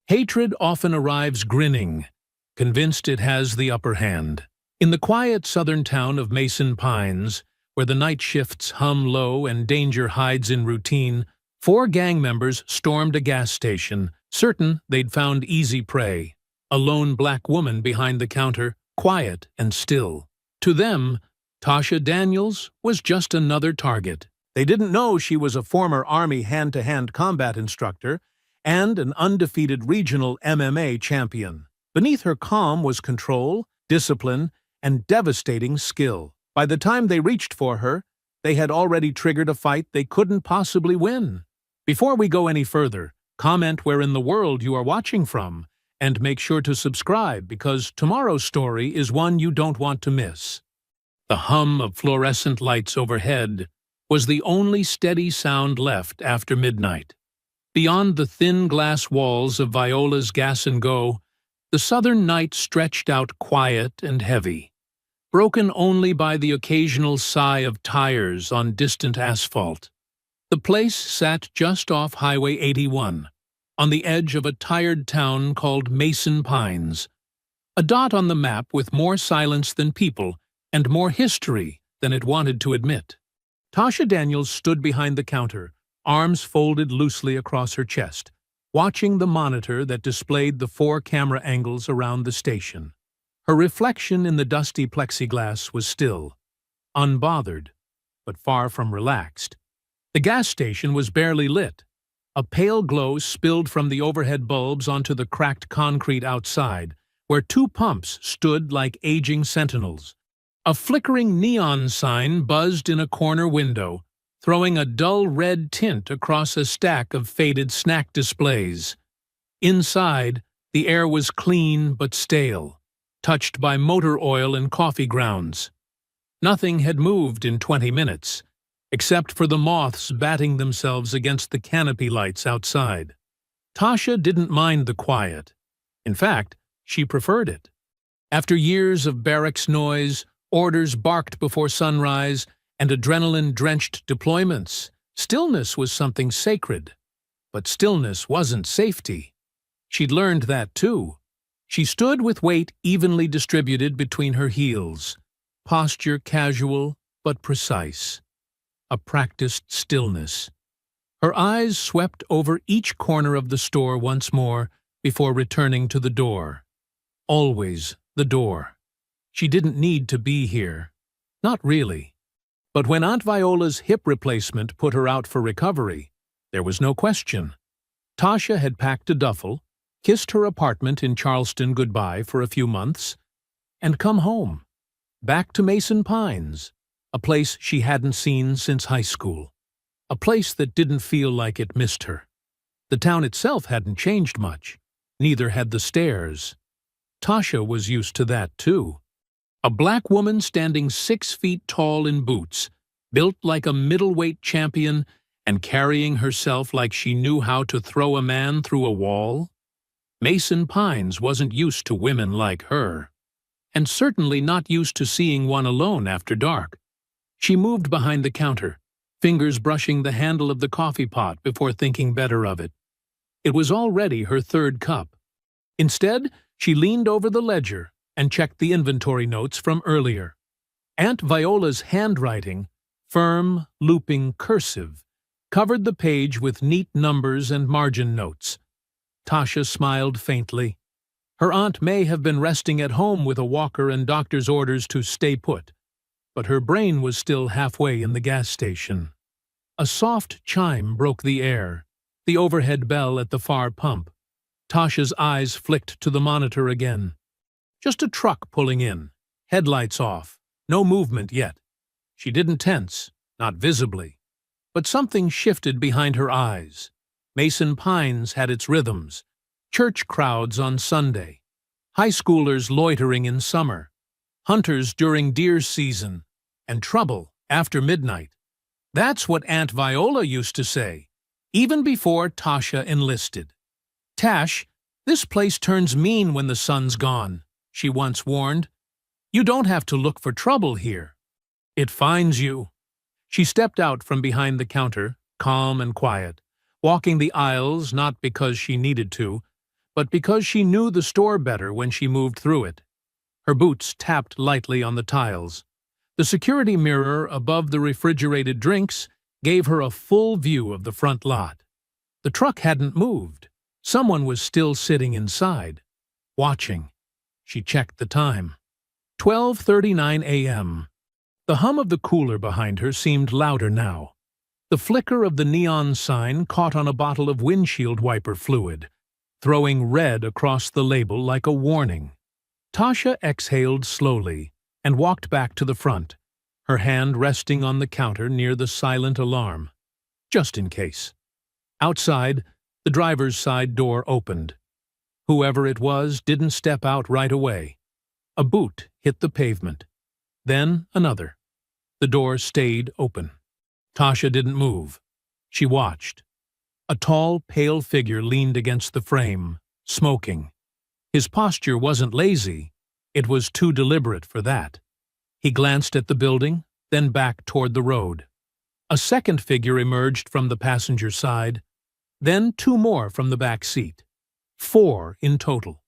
Hatred often arrives grinning, convinced it has the upper hand. In the quiet southern town of Mason Pines, where the night shifts hum low and danger hides in routine, 4 gang members stormed a gas station, certain they'd found easy prey. A lone black woman behind the counter, quiet and still. To them, Tasha Daniels was just another target. They didn't know she was a former Army hand-to-hand combat instructor and an undefeated regional MMA champion. Beneath her calm was control, discipline, and devastating skill. By the time they reached for her, they had already triggered a fight they couldn't possibly win. Before we go any further, comment where in the world you are watching from, and make sure to subscribe because tomorrow's story is one you don't want to miss. The hum of fluorescent lights overhead was the only steady sound left after midnight. Beyond the thin glass walls of Viola's Gas and Go, the southern night stretched out quiet and heavy, broken only by the occasional sigh of tires on distant asphalt. The place sat just off Highway 81, on the edge of a tired town called Mason Pines, a dot on the map with more silence than people and more history than it wanted to admit. Tasha Daniels stood behind the counter, arms folded loosely across her chest, watching the monitor that displayed the 4 camera angles around the station. Her reflection in the dusty plexiglass was still, unbothered, but far from relaxed. The gas station was barely lit. A pale glow spilled from the overhead bulbs onto the cracked concrete outside, where 2 pumps stood like aging sentinels. A flickering neon sign buzzed in a corner window, throwing a dull red tint across a stack of faded snack displays. Inside, the air was clean but stale, touched by motor oil and coffee grounds. Nothing had moved in 20 minutes, except for the moths batting themselves against the canopy lights outside. Tasha didn't mind the quiet. In fact, she preferred it. After years of barracks noise, orders barked before sunrise, and adrenaline-drenched deployments, stillness was something sacred. But stillness wasn't safety. She'd learned that too. She stood with weight evenly distributed between her heels, posture casual but precise. A practiced stillness. Her eyes swept over each corner of the store once more before returning to the door. Always the door. She didn't need to be here. Not really. But when Aunt Viola's hip replacement put her out for recovery, there was no question. Tasha had packed a duffel, kissed her apartment in Charleston goodbye for a few months, and come home. Back to Mason Pines, a place she hadn't seen since high school. A place that didn't feel like it missed her. The town itself hadn't changed much. Neither had the stairs. Tasha was used to that too. A black woman standing 6 feet tall in boots, built like a middleweight champion and carrying herself like she knew how to throw a man through a wall. Mason Pines wasn't used to women like her, and certainly not used to seeing one alone after dark. She moved behind the counter, fingers brushing the handle of the coffee pot before thinking better of it. It was already her 3rd cup. Instead, she leaned over the ledger and checked the inventory notes from earlier. Aunt Viola's handwriting, firm, looping cursive, covered the page with neat numbers and margin notes. Tasha smiled faintly. Her aunt may have been resting at home with a walker and doctor's orders to stay put, but her brain was still halfway in the gas station. A soft chime broke the air, the overhead bell at the far pump. Tasha's eyes flicked to the monitor again. Just a truck pulling in, headlights off, no movement yet. She didn't tense, not visibly, but something shifted behind her eyes. Mason Pines had its rhythms, church crowds on Sunday, high schoolers loitering in summer, hunters during deer season, and trouble after midnight. That's what Aunt Viola used to say, even before Tasha enlisted. "Tash, this place turns mean when the sun's gone," she once warned. "You don't have to look for trouble here. It finds you." She stepped out from behind the counter, calm and quiet, walking the aisles not because she needed to, but because she knew the store better when she moved through it. Her boots tapped lightly on the tiles. The security mirror above the refrigerated drinks gave her a full view of the front lot. The truck hadn't moved. Someone was still sitting inside, watching. She checked the time. 12:39 a.m. The hum of the cooler behind her seemed louder now. The flicker of the neon sign caught on a bottle of windshield wiper fluid, throwing red across the label like a warning. Tasha exhaled slowly and walked back to the front, her hand resting on the counter near the silent alarm, just in case. Outside, the driver's side door opened. Whoever it was didn't step out right away. A boot hit the pavement. Then another. The door stayed open. Tasha didn't move. She watched. A tall, pale figure leaned against the frame, smoking. His posture wasn't lazy. It was too deliberate for that. He glanced at the building, then back toward the road. A second figure emerged from the passenger side, then two more from the back seat. 4 in total.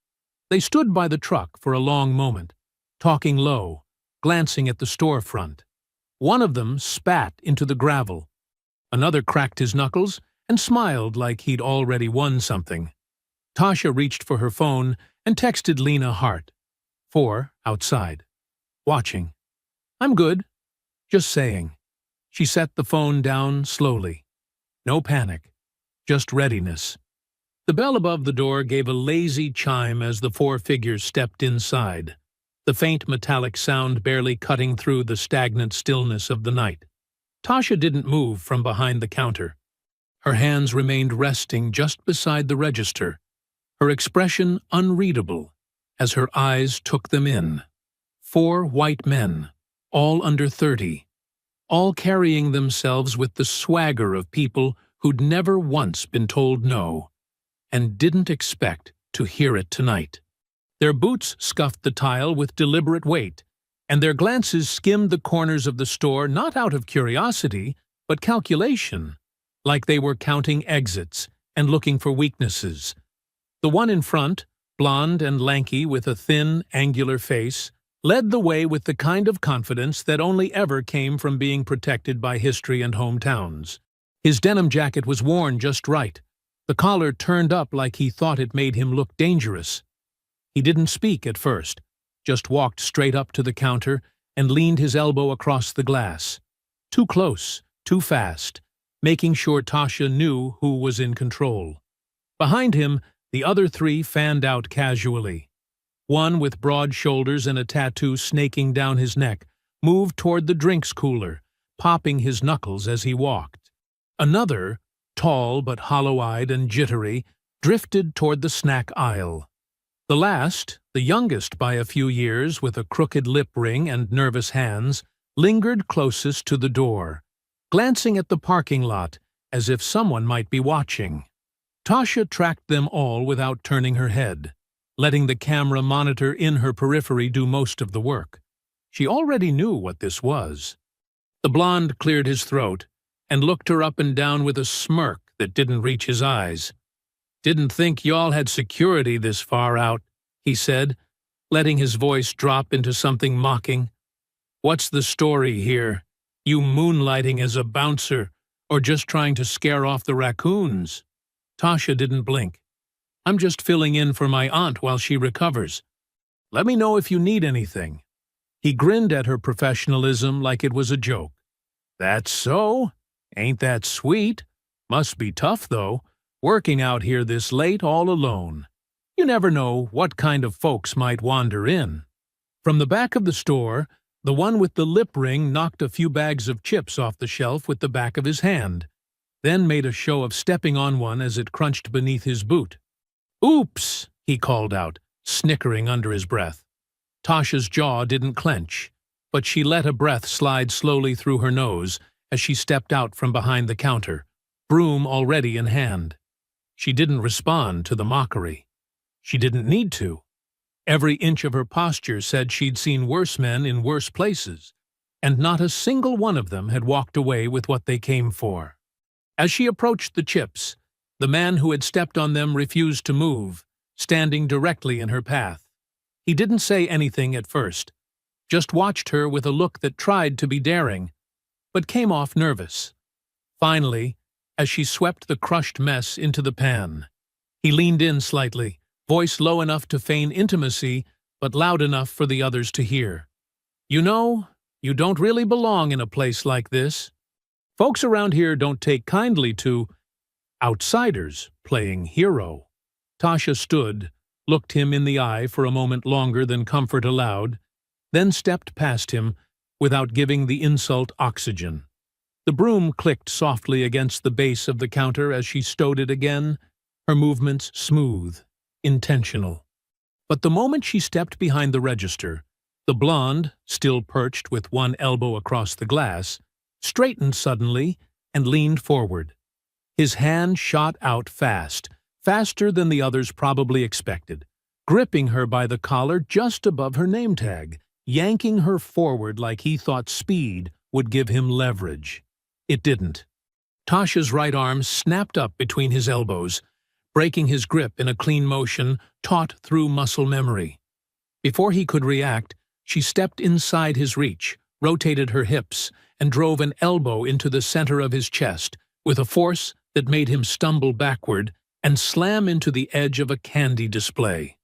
They stood by the truck for a long moment, talking low, glancing at the storefront. One of them spat into the gravel. Another cracked his knuckles and smiled like he'd already won something. Tasha reached for her phone and texted Lena Hart. 4 outside. Watching. I'm good. Just saying. She set the phone down slowly. No panic. Just readiness. The bell above the door gave a lazy chime as the 4 figures stepped inside, the faint metallic sound barely cutting through the stagnant stillness of the night. Tasha didn't move from behind the counter. Her hands remained resting just beside the register, her expression unreadable as her eyes took them in. 4 white men, all under 30, all carrying themselves with the swagger of people who'd never once been told no, and didn't expect to hear it tonight. Their boots scuffed the tile with deliberate weight, and their glances skimmed the corners of the store not out of curiosity, but calculation, like they were counting exits and looking for weaknesses. The one in front, blonde and lanky with a thin, angular face, led the way with the kind of confidence that only ever came from being protected by history and hometowns. His denim jacket was worn just right, the collar turned up like he thought it made him look dangerous. He didn't speak at first, just walked straight up to the counter and leaned his elbow across the glass. Too close, too fast, making sure Tasha knew who was in control. Behind him, the other 3 fanned out casually. One with broad shoulders and a tattoo snaking down his neck moved toward the drinks cooler, popping his knuckles as he walked. Another, tall but hollow-eyed and jittery, drifted toward the snack aisle. The last, the youngest by a few years with a crooked lip ring and nervous hands, lingered closest to the door, glancing at the parking lot as if someone might be watching. Tasha tracked them all without turning her head, letting the camera monitor in her periphery do most of the work. She already knew what this was. The blonde cleared his throat and looked her up and down with a smirk that didn't reach his eyes. "Didn't think y'all had security this far out," he said, letting his voice drop into something mocking. "What's the story here? You moonlighting as a bouncer, or just trying to scare off the raccoons?" Tasha didn't blink. "I'm just filling in for my aunt while she recovers. Let me know if you need anything." He grinned at her professionalism like it was a joke. "That's so? Ain't that sweet? Must be tough, though, working out here this late all alone. You never know what kind of folks might wander in." From the back of the store, the one with the lip ring knocked a few bags of chips off the shelf with the back of his hand, then made a show of stepping on one as it crunched beneath his boot. "Oops!" he called out, snickering under his breath. Tasha's jaw didn't clench, but she let a breath slide slowly through her nose as she stepped out from behind the counter, broom already in hand. She didn't respond to the mockery. She didn't need to. Every inch of her posture said she'd seen worse men in worse places, and not a single one of them had walked away with what they came for. As she approached the chips, the man who had stepped on them refused to move, standing directly in her path. He didn't say anything at first, just watched her with a look that tried to be daring, but came off nervous. Finally, as she swept the crushed mess into the pan, he leaned in slightly, voice low enough to feign intimacy, but loud enough for the others to hear. "You know, you don't really belong in a place like this. Folks around here don't take kindly to outsiders playing hero." Tasha stood, looked him in the eye for a moment longer than comfort allowed, then stepped past him without giving the insult oxygen. The broom clicked softly against the base of the counter as she stowed it again, her movements smooth, intentional. But the moment she stepped behind the register, the blonde, still perched with one elbow across the glass, straightened suddenly and leaned forward. His hand shot out fast, faster than the others probably expected, gripping her by the collar just above her name tag, yanking her forward like he thought speed would give him leverage. It didn't. Tasha's right arm snapped up between his elbows, breaking his grip in a clean motion taught through muscle memory. Before he could react, she stepped inside his reach, rotated her hips, and drove an elbow into the center of his chest with a force that made him stumble backward and slam into the edge of a candy display.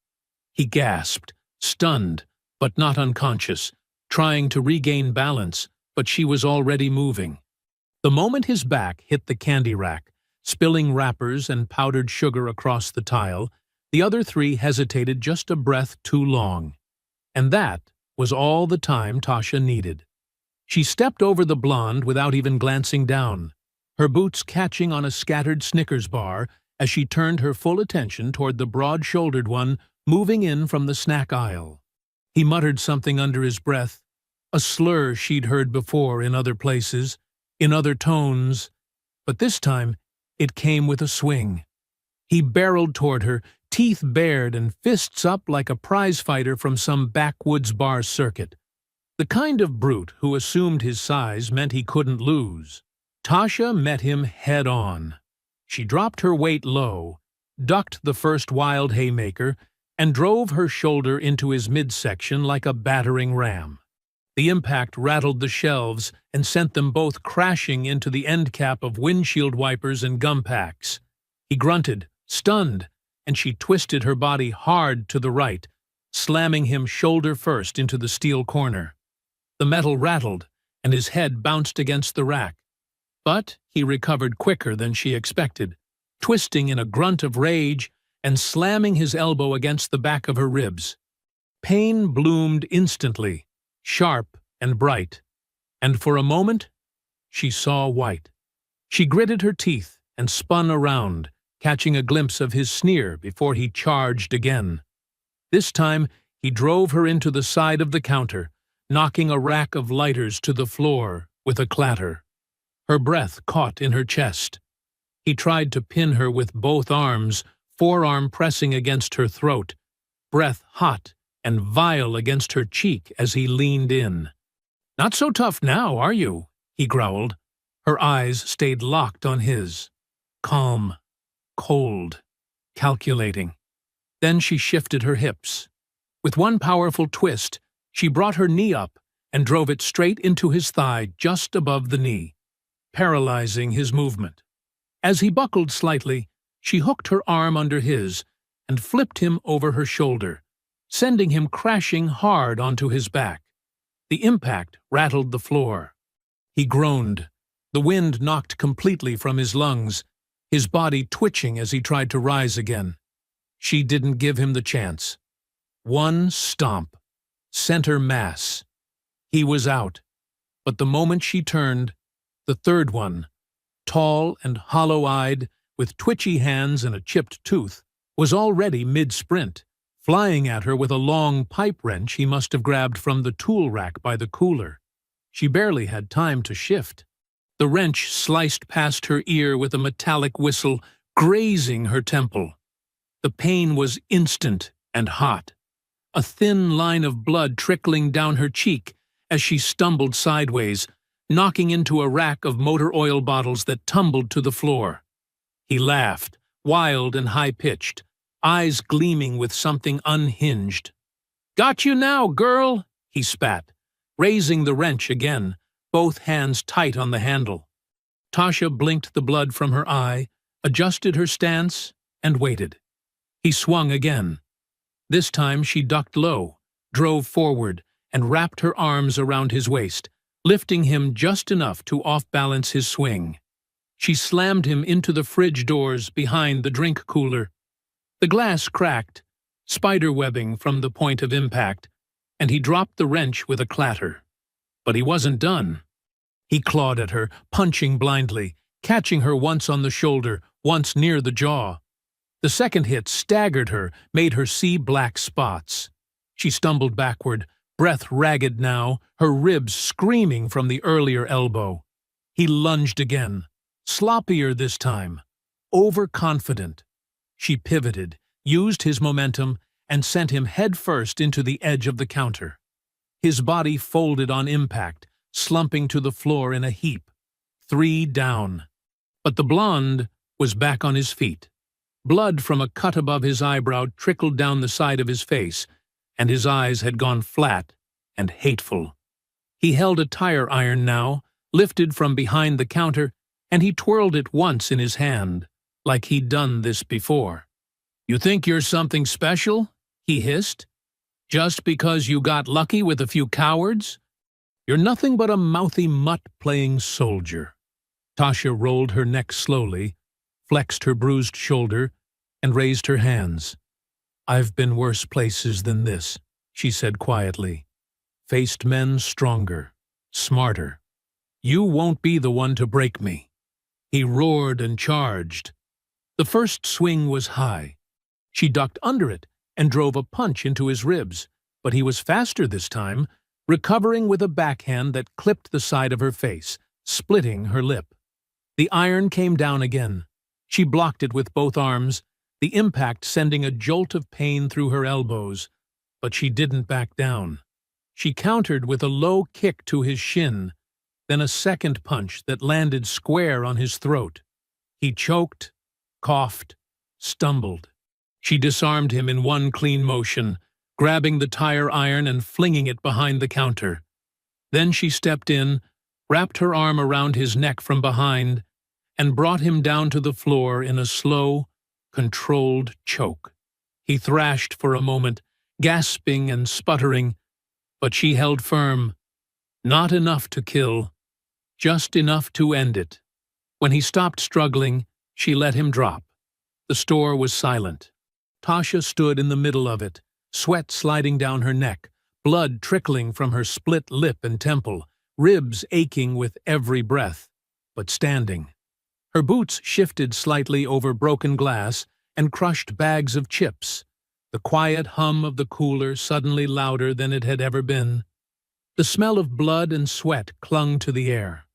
He gasped, stunned, but not unconscious, trying to regain balance, but she was already moving. The moment his back hit the candy rack, spilling wrappers and powdered sugar across the tile, the other three hesitated just a breath too long. And that was all the time Tasha needed. She stepped over the blonde without even glancing down, her boots catching on a scattered Snickers bar as she turned her full attention toward the broad-shouldered one moving in from the snack aisle. He muttered something under his breath, a slur she'd heard before in other places, in other tones, but this time it came with a swing. He barreled toward her, teeth bared and fists up like a prizefighter from some backwoods bar circuit. The kind of brute who assumed his size meant he couldn't lose. Tasha met him head-on. She dropped her weight low, ducked the first wild haymaker, and drove her shoulder into his midsection like a battering ram. The impact rattled the shelves and sent them both crashing into the end cap of windshield wipers and gum packs. He grunted, stunned, and she twisted her body hard to the right, slamming him shoulder first into the steel corner. The metal rattled, and his head bounced against the rack. But he recovered quicker than she expected, twisting in a grunt of rage and slamming his elbow against the back of her ribs. Pain bloomed instantly, sharp and bright, and for a moment she saw white. She gritted her teeth and spun around, catching a glimpse of his sneer before he charged again. This time he drove her into the side of the counter, knocking a rack of lighters to the floor with a clatter. Her breath caught in her chest. He tried to pin her with both arms, forearm pressing against her throat, breath hot and vile against her cheek as he leaned in. "Not so tough now, are you?" he growled. Her eyes stayed locked on his. Calm, cold, calculating. Then she shifted her hips. With one powerful twist, she brought her knee up and drove it straight into his thigh just above the knee, paralyzing his movement. As he buckled slightly, she hooked her arm under his and flipped him over her shoulder, sending him crashing hard onto his back. The impact rattled the floor. He groaned, the wind knocked completely from his lungs, his body twitching as he tried to rise again. She didn't give him the chance. One stomp, center mass. He was out, but the moment she turned, the third one, tall and hollow-eyed, with twitchy hands and a chipped tooth, was already mid-sprint, flying at her with a long pipe wrench he must have grabbed from the tool rack by the cooler. She barely had time to shift. The wrench sliced past her ear with a metallic whistle, grazing her temple. The pain was instant and hot, a thin line of blood trickling down her cheek as she stumbled sideways, knocking into a rack of motor oil bottles that tumbled to the floor. He laughed, wild and high-pitched, eyes gleaming with something unhinged. "Got you now, girl," he spat, raising the wrench again, both hands tight on the handle. Tasha blinked the blood from her eye, adjusted her stance, and waited. He swung again. This time she ducked low, drove forward, and wrapped her arms around his waist, lifting him just enough to off-balance his swing. She slammed him into the fridge doors behind the drink cooler. The glass cracked, spiderwebbing from the point of impact, and he dropped the wrench with a clatter. But he wasn't done. He clawed at her, punching blindly, catching her once on the shoulder, once near the jaw. The second hit staggered her, made her see black spots. She stumbled backward, breath ragged now, her ribs screaming from the earlier elbow. He lunged again, sloppier this time, overconfident. She pivoted, used his momentum, and sent him headfirst into the edge of the counter. His body folded on impact, slumping to the floor in a heap. 3 down. But the blonde was back on his feet. Blood from a cut above his eyebrow trickled down the side of his face, and his eyes had gone flat and hateful. He held a tire iron now, lifted from behind the counter, and he twirled it once in his hand, like he'd done this before. "You think you're something special?" he hissed. "Just because you got lucky with a few cowards? You're nothing but a mouthy mutt-playing soldier." Tasha rolled her neck slowly, flexed her bruised shoulder, and raised her hands. "I've been worse places than this," she said quietly. "Faced men stronger, smarter. You won't be the one to break me." He roared and charged. The first swing was high. She ducked under it and drove a punch into his ribs, but he was faster this time, recovering with a backhand that clipped the side of her face, splitting her lip. The iron came down again. She blocked it with both arms, the impact sending a jolt of pain through her elbows, but she didn't back down. She countered with a low kick to his shin, then a second punch that landed square on his throat. He choked, coughed, stumbled. She disarmed him in one clean motion, grabbing the tire iron and flinging it behind the counter. Then she stepped in, wrapped her arm around his neck from behind, and brought him down to the floor in a slow, controlled choke. He thrashed for a moment, gasping and sputtering, but she held firm. Not enough to kill, just enough to end it. When he stopped struggling, she let him drop. The store was silent. Tasha stood in the middle of it, sweat sliding down her neck, blood trickling from her split lip and temple, ribs aching with every breath, but standing. Her boots shifted slightly over broken glass and crushed bags of chips, the quiet hum of the cooler suddenly louder than it had ever been. The smell of blood and sweat clung to the air.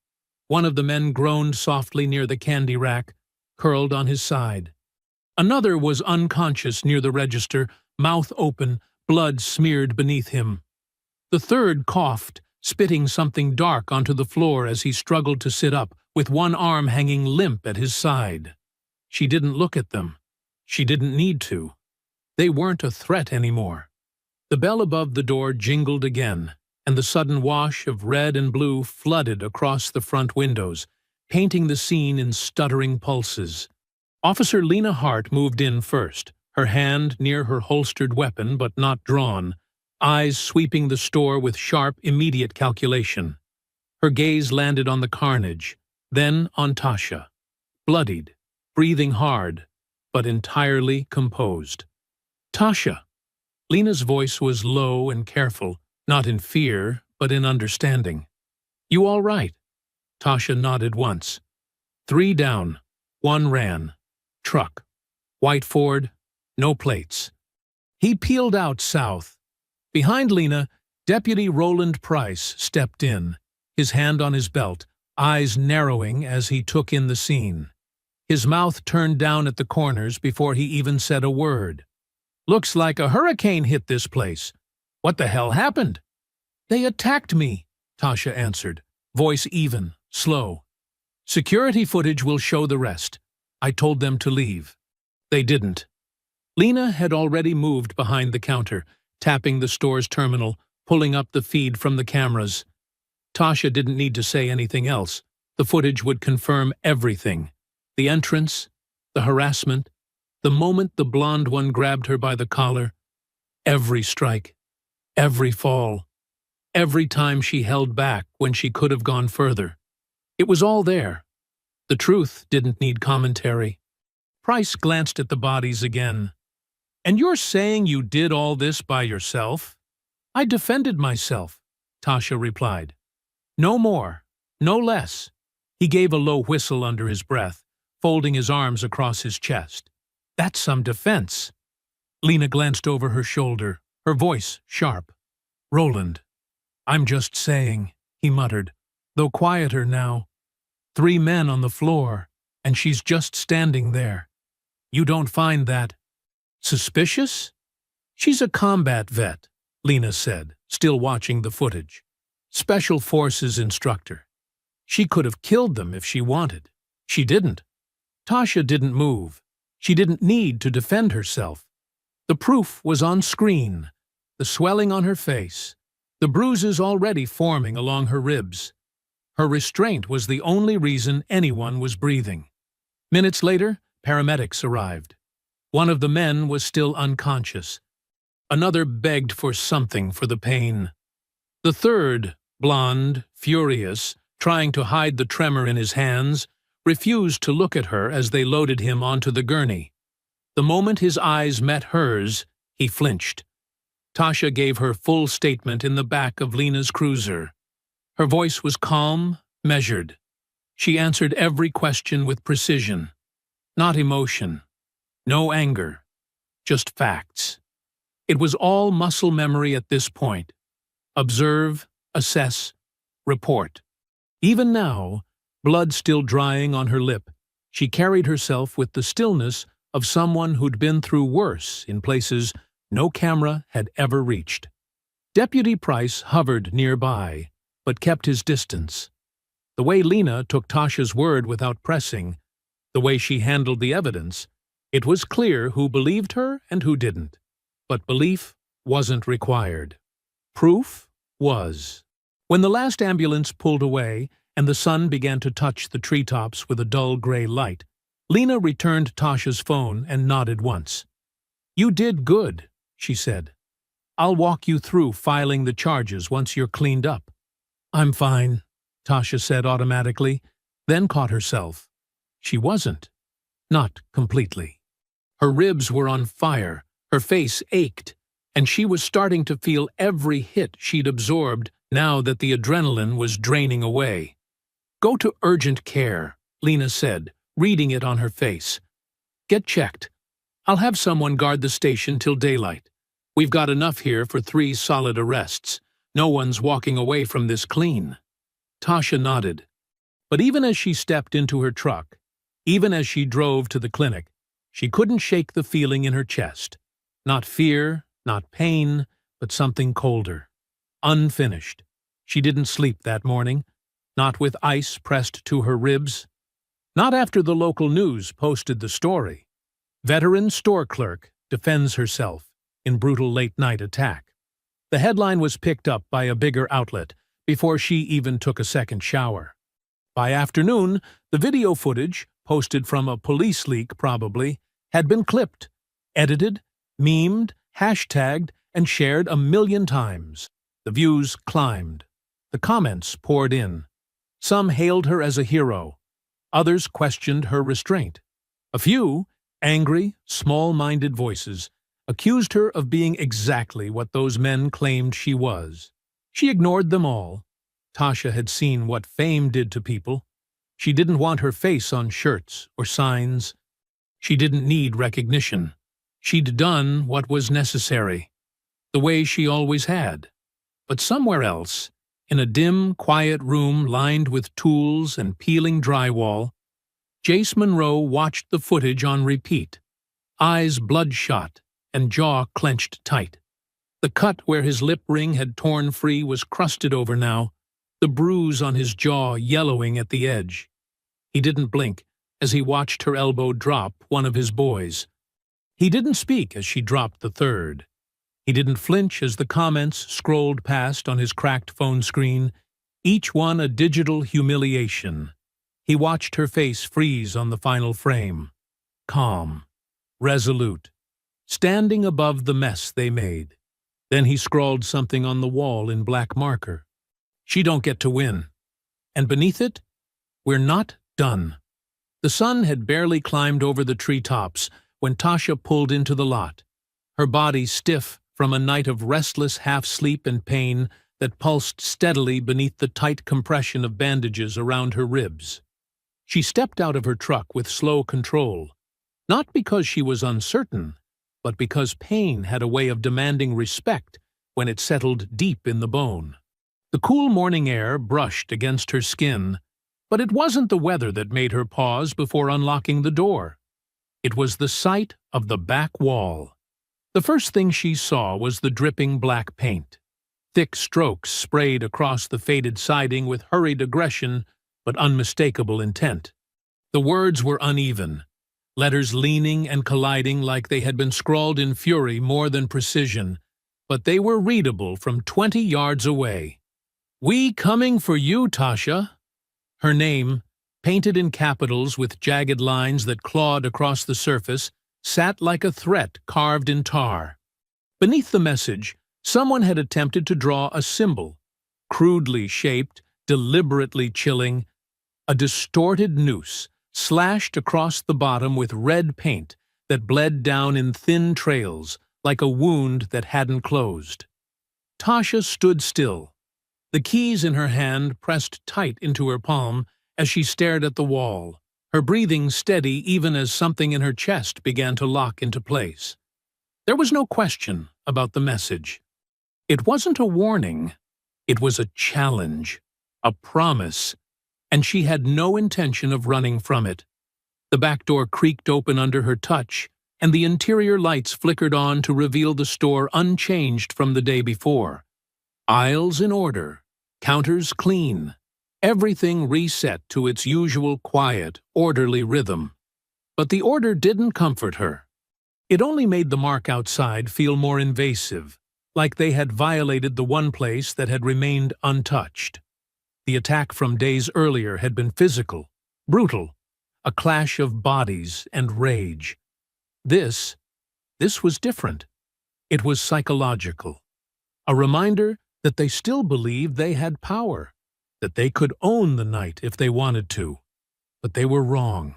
One of the men groaned softly near the candy rack, curled on his side. Another was unconscious near the register, mouth open, blood smeared beneath him. The third coughed, spitting something dark onto the floor as he struggled to sit up, with one arm hanging limp at his side. She didn't look at them. She didn't need to. They weren't a threat anymore. The bell above the door jingled again, and the sudden wash of red and blue flooded across the front windows, painting the scene in stuttering pulses. Officer Lena Hart moved in first, her hand near her holstered weapon but not drawn, eyes sweeping the store with sharp, immediate calculation. Her gaze landed on the carnage, then on Tasha, bloodied, breathing hard, but entirely composed. "Tasha." Lena's voice was low and careful, not in fear, but in understanding. "You all right?" Tasha nodded once. 3 down, 1 ran. Truck. White Ford, no plates. He peeled out south. Behind Lena, Deputy Roland Price stepped in, his hand on his belt, eyes narrowing as he took in the scene. His mouth turned down at the corners before he even said a word. "Looks like a hurricane hit this place. What the hell happened?" "They attacked me," Tasha answered, voice even, slow. "Security footage will show the rest. I told them to leave. They didn't." Lena had already moved behind the counter, tapping the store's terminal, pulling up the feed from the cameras. Tasha didn't need to say anything else. The footage would confirm everything. The entrance, the harassment, the moment the blonde one grabbed her by the collar, every strike, every fall, every time she held back when she could have gone further. It was all there. The truth didn't need commentary. Price glanced at the bodies again. "And you're saying you did all this by yourself?" "I defended myself," Tasha replied. "No more, no less." He gave a low whistle under his breath, folding his arms across his chest. "That's some defense." Lena glanced over her shoulder, her voice sharp. "Roland, I'm just saying," he muttered, though quieter now. 3 men on the floor, and she's just standing there. You don't find that suspicious?" "She's a combat vet," Lena said, still watching the footage. "Special Forces instructor. She could have killed them if she wanted. She didn't." Tasha didn't move. She didn't need to defend herself. The proof was on screen, the swelling on her face, the bruises already forming along her ribs. Her restraint was the only reason anyone was breathing. Minutes later, paramedics arrived. One of the men was still unconscious. Another begged for something for the pain. The third, blonde, furious, trying to hide the tremor in his hands, refused to look at her as they loaded him onto the gurney. The moment his eyes met hers, he flinched. Tasha gave her full statement in the back of Lena's cruiser. Her voice was calm, measured. She answered every question with precision. Not emotion. No anger. Just facts. It was all muscle memory at this point. Observe, assess, report. Even now, blood still drying on her lip, she carried herself with the stillness of someone who'd been through worse in places no camera had ever reached. Deputy Price hovered nearby, but kept his distance. The way Lena took Tasha's word without pressing, the way she handled the evidence, it was clear who believed her and who didn't. But belief wasn't required. Proof was. When the last ambulance pulled away and the sun began to touch the treetops with a dull gray light, Lena returned Tasha's phone and nodded once. "You did good," she said. "I'll walk you through filing the charges once you're cleaned up." "I'm fine," Tasha said automatically, then caught herself. She wasn't. Not completely. Her ribs were on fire, her face ached, and she was starting to feel every hit she'd absorbed now that the adrenaline was draining away. "Go to urgent care," Lena said, reading it on her face. "Get checked. I'll have someone guard the station till daylight. We've got enough here for 3 solid arrests. No one's walking away from this clean." Tasha nodded. But even as she stepped into her truck, even as she drove to the clinic, she couldn't shake the feeling in her chest. Not fear, not pain, but something colder. Unfinished. She didn't sleep that morning, not with ice pressed to her ribs. Not after the local news posted the story. Veteran store clerk defends herself in brutal late-night attack. The headline was picked up by a bigger outlet before she even took a second shower. By afternoon, the video footage, posted from a police leak probably, had been clipped, edited, memed, hashtagged, and shared 1,000,000 times. The views climbed. The comments poured in. Some hailed her as a hero. Others questioned her restraint. A few, angry, small-minded voices, accused her of being exactly what those men claimed she was. She ignored them all. Tasha had seen what fame did to people. She didn't want her face on shirts or signs. She didn't need recognition. She'd done what was necessary, the way she always had. But somewhere else, in a dim, quiet room lined with tools and peeling drywall, Jace Monroe watched the footage on repeat, eyes bloodshot and jaw clenched tight. The cut where his lip ring had torn free was crusted over now, the bruise on his jaw yellowing at the edge. He didn't blink as he watched her elbow drop one of his boys. He didn't speak as she dropped the third. He didn't flinch as the comments scrolled past on his cracked phone screen, each one a digital humiliation. He watched her face freeze on the final frame, calm, resolute, standing above the mess they made. Then he scrawled something on the wall in black marker. "She don't get to win." And beneath it, "We're not done." The sun had barely climbed over the treetops when Tasha pulled into the lot, her body stiff from a night of restless half-sleep and pain that pulsed steadily beneath the tight compression of bandages around her ribs. She stepped out of her truck with slow control, not because she was uncertain, but because pain had a way of demanding respect when it settled deep in the bone. The cool morning air brushed against her skin, but it wasn't the weather that made her pause before unlocking the door. It was the sight of the back wall. The first thing she saw was the dripping black paint. Thick strokes sprayed across the faded siding with hurried aggression but unmistakable intent. The words were uneven, letters leaning and colliding like they had been scrawled in fury more than precision, but they were readable from 20 yards away. "We coming for you, Tasha." Her name, painted in capitals with jagged lines that clawed across the surface, sat like a threat carved in tar. Beneath the message, someone had attempted to draw a symbol, crudely shaped, deliberately chilling, a distorted noose, slashed across the bottom with red paint that bled down in thin trails, like a wound that hadn't closed. Tasha stood still, the keys in her hand pressed tight into her palm as she stared at the wall, her breathing steady even as something in her chest began to lock into place. There was no question about the message. It wasn't a warning. It was a challenge, a promise, and she had no intention of running from it. The back door creaked open under her touch, and the interior lights flickered on to reveal the store unchanged from the day before. Aisles in order, counters clean, everything reset to its usual quiet, orderly rhythm. But the order didn't comfort her. It only made the mark outside feel more invasive, like they had violated the one place that had remained untouched. The attack from days earlier had been physical, brutal, a clash of bodies and rage. This was different. It was psychological. A reminder that they still believed they had power, that they could own the night if they wanted to. But they were wrong.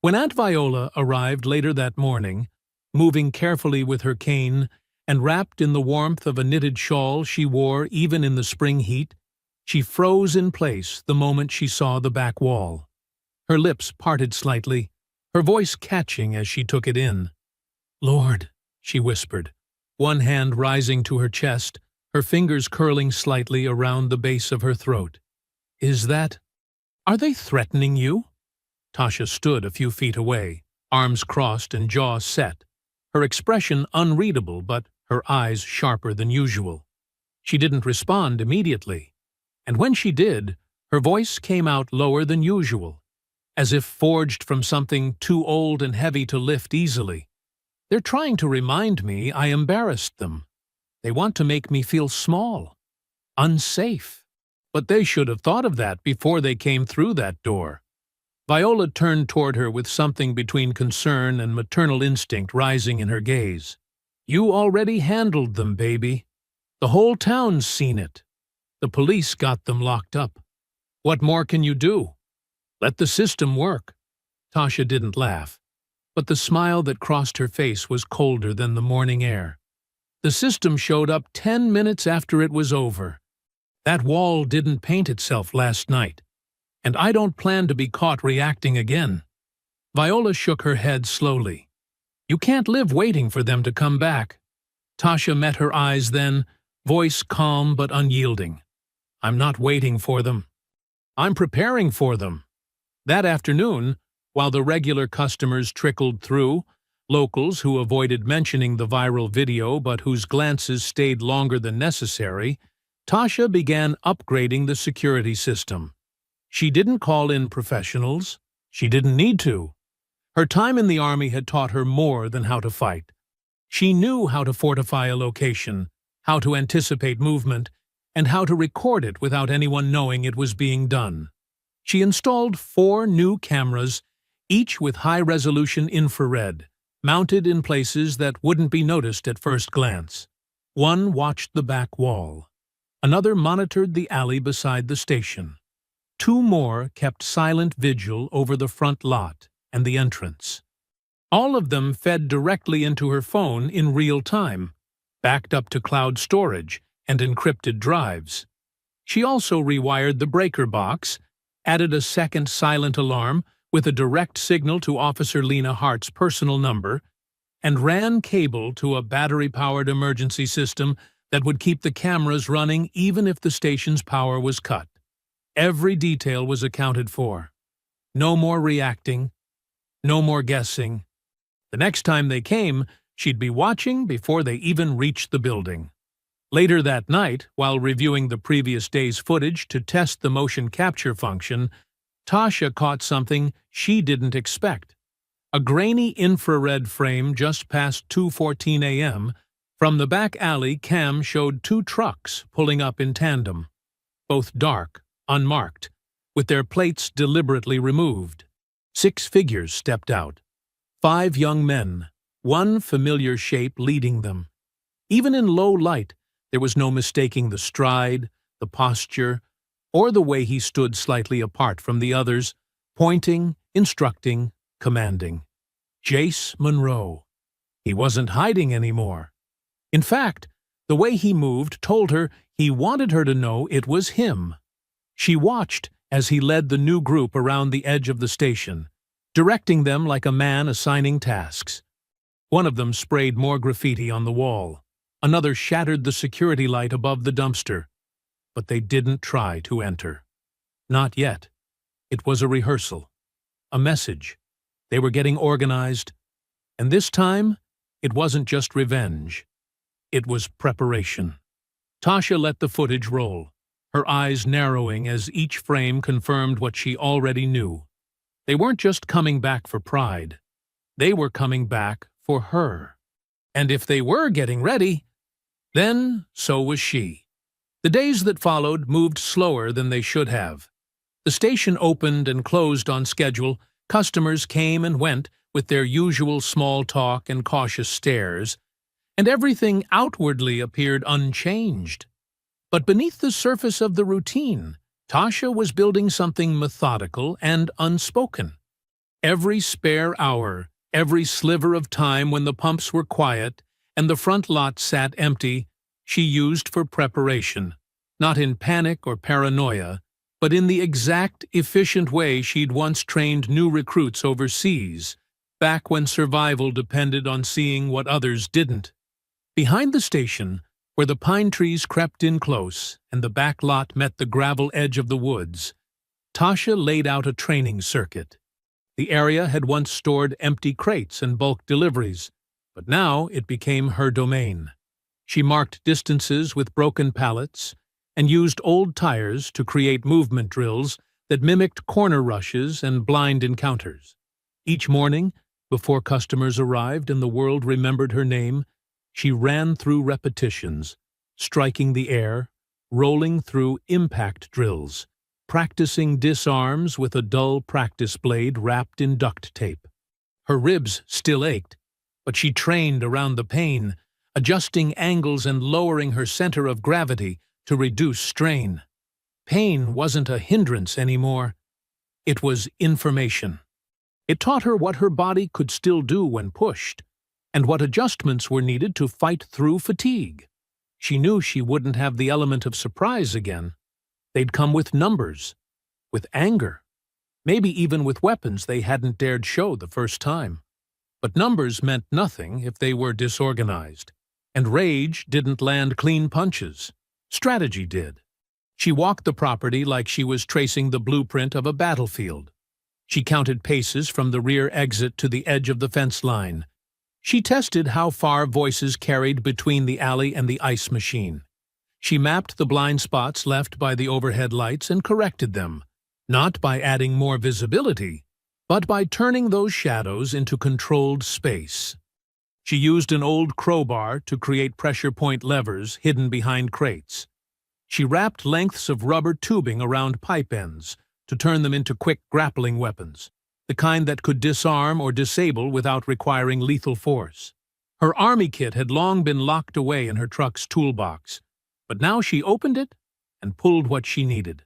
When Aunt Viola arrived later that morning, moving carefully with her cane and wrapped in the warmth of a knitted shawl she wore even in the spring heat, she froze in place the moment she saw the back wall. Her lips parted slightly, her voice catching as she took it in. "Lord," she whispered, one hand rising to her chest, her fingers curling slightly around the base of her throat. Are they threatening you?" Tasha stood a few feet away, arms crossed and jaw set, her expression unreadable but her eyes sharper than usual. She didn't respond immediately, and when she did, her voice came out lower than usual, as if forged from something too old and heavy to lift easily. "They're trying to remind me I embarrassed them. They want to make me feel small, unsafe. But they should have thought of that before they came through that door." Viola turned toward her with something between concern and maternal instinct rising in her gaze. "You already handled them, baby. The whole town's seen it. The police got them locked up. What more can you do? Let the system work." Tasha didn't laugh, but the smile that crossed her face was colder than the morning air. "The system showed up 10 minutes after it was over. That wall didn't paint itself last night, and I don't plan to be caught reacting again." Viola shook her head slowly. "You can't live waiting for them to come back." Tasha met her eyes then, voice calm but unyielding. "I'm not waiting for them. I'm preparing for them." That afternoon, while the regular customers trickled through, locals who avoided mentioning the viral video but whose glances stayed longer than necessary, Tasha began upgrading the security system. She didn't call in professionals. She didn't need to. Her time in the army had taught her more than how to fight. She knew how to fortify a location, how to anticipate movement, and how to record it without anyone knowing it was being done. She installed 4 new cameras, each with high-resolution infrared, mounted in places that wouldn't be noticed at first glance. One watched the back wall. Another monitored the alley beside the station. 2 more kept silent vigil over the front lot and the entrance. All of them fed directly into her phone in real time, backed up to cloud storage and encrypted drives. She also rewired the breaker box, added a second silent alarm with a direct signal to Officer Lena Hart's personal number, and ran cable to a battery-powered emergency system that would keep the cameras running even if the station's power was cut. Every detail was accounted for. No more reacting, no more guessing. The next time they came, she'd be watching before they even reached the building. Later that night, while reviewing the previous day's footage to test the motion capture function, Tasha caught something she didn't expect. A grainy infrared frame just past 2:14 a.m. From the back alley, cam showed 2 trucks pulling up in tandem, both dark, unmarked, with their plates deliberately removed. 6 figures stepped out. 5 young men, one familiar shape leading them. Even in low light, there was no mistaking the stride, the posture, or the way he stood slightly apart from the others, pointing, instructing, commanding. Jace Monroe. He wasn't hiding anymore. In fact, the way he moved told her he wanted her to know it was him. She watched as he led the new group around the edge of the station, directing them like a man assigning tasks. One of them sprayed more graffiti on the wall. Another shattered the security light above the dumpster. But they didn't try to enter. Not yet. It was a rehearsal. A message. They were getting organized. And this time, it wasn't just revenge. It was preparation. Tasha let the footage roll, her eyes narrowing as each frame confirmed what she already knew. They weren't just coming back for pride. They were coming back for her. And if they were getting ready, then so was she. The days that followed moved slower than they should have. The station opened and closed on schedule. Customers came and went with their usual small talk and cautious stares, and everything outwardly appeared unchanged. But beneath the surface of the routine, Tasha was building something methodical and unspoken. Every spare hour, every sliver of time when the pumps were quiet and the front lot sat empty, she used for preparation, not in panic or paranoia, but in the exact, efficient way she'd once trained new recruits overseas, back when survival depended on seeing what others didn't. Behind the station, where the pine trees crept in close and the back lot met the gravel edge of the woods, Tasha laid out a training circuit. The area had once stored empty crates and bulk deliveries, but now it became her domain. She marked distances with broken pallets and used old tires to create movement drills that mimicked corner rushes and blind encounters. Each morning, before customers arrived and the world remembered her name, she ran through repetitions, striking the air, rolling through impact drills, practicing disarms with a dull practice blade wrapped in duct tape. Her ribs still ached, but she trained around the pain, adjusting angles and lowering her center of gravity to reduce strain. Pain wasn't a hindrance anymore. It was information. It taught her what her body could still do when pushed, and what adjustments were needed to fight through fatigue. She knew she wouldn't have the element of surprise again. They'd come with numbers, with anger, maybe even with weapons they hadn't dared show the first time. But numbers meant nothing if they were disorganized, and rage didn't land clean punches. Strategy did. She walked the property like she was tracing the blueprint of a battlefield. She counted paces from the rear exit to the edge of the fence line. She tested how far voices carried between the alley and the ice machine. She mapped the blind spots left by the overhead lights and corrected them, not by adding more visibility, but by turning those shadows into controlled space. She used an old crowbar to create pressure point levers hidden behind crates. She wrapped lengths of rubber tubing around pipe ends to turn them into quick grappling weapons, the kind that could disarm or disable without requiring lethal force. Her army kit had long been locked away in her truck's toolbox, but now she opened it and pulled what she needed: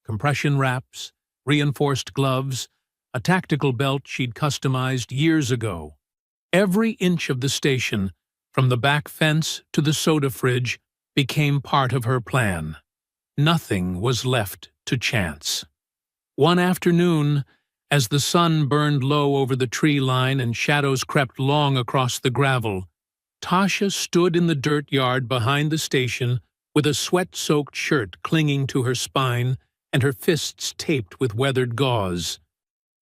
compression wraps, reinforced gloves, a tactical belt she'd customized years ago. Every inch of the station, from the back fence to the soda fridge, became part of her plan. Nothing was left to chance. One afternoon, as the sun burned low over the tree line and shadows crept long across the gravel, Tasha stood in the dirt yard behind the station with a sweat-soaked shirt clinging to her spine and her fists taped with weathered gauze.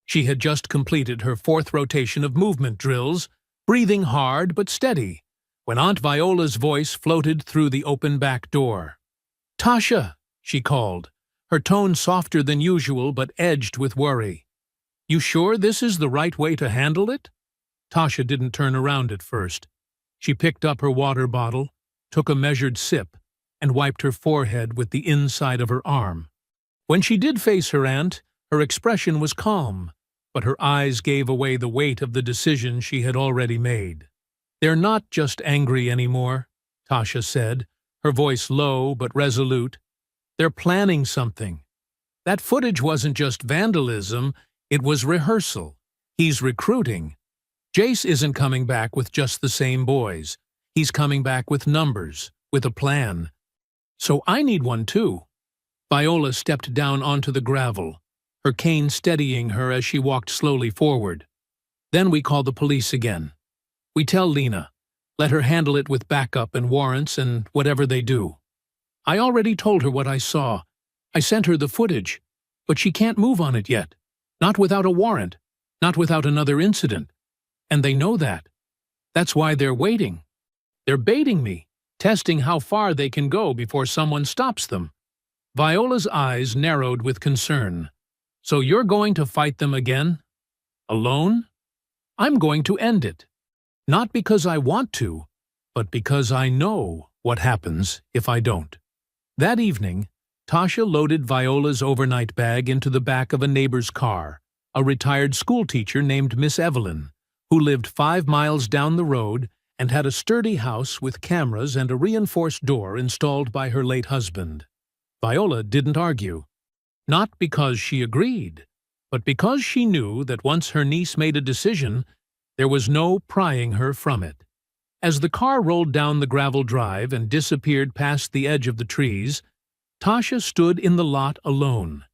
She had just completed her 4th rotation of movement drills, breathing hard but steady, when Aunt Viola's voice floated through the open back door. "Tasha," she called, her tone softer than usual but edged with worry. "You sure this is the right way to handle it?" Tasha didn't turn around at first. She picked up her water bottle, took a measured sip, and wiped her forehead with the inside of her arm. When she did face her aunt, her expression was calm, but her eyes gave away the weight of the decision she had already made. "They're not just angry anymore," Tasha said, her voice low but resolute. "They're planning something. That footage wasn't just vandalism, it was rehearsal. He's recruiting. Jace isn't coming back with just the same boys. He's coming back with numbers, with a plan. So I need one too." Viola stepped down onto the gravel, her cane steadying her as she walked slowly forward. "Then we call the police again. We tell Lena. Let her handle it with backup and warrants and whatever they do. I already told her what I saw. I sent her the footage, but she can't move on it yet. Not without a warrant, not without another incident. And they know that. That's why they're waiting. They're baiting me, testing how far they can go before someone stops them." Viola's eyes narrowed with concern. "So you're going to fight them again? Alone?" "I'm going to end it. Not because I want to, but because I know what happens if I don't." That evening, Tasha loaded Viola's overnight bag into the back of a neighbor's car, a retired schoolteacher named Miss Evelyn, who lived 5 miles down the road and had a sturdy house with cameras and a reinforced door installed by her late husband. Viola didn't argue. Not because she agreed, but because she knew that once her niece made a decision, there was no prying her from it. As the car rolled down the gravel drive and disappeared past the edge of the trees, Tasha stood in the lot alone,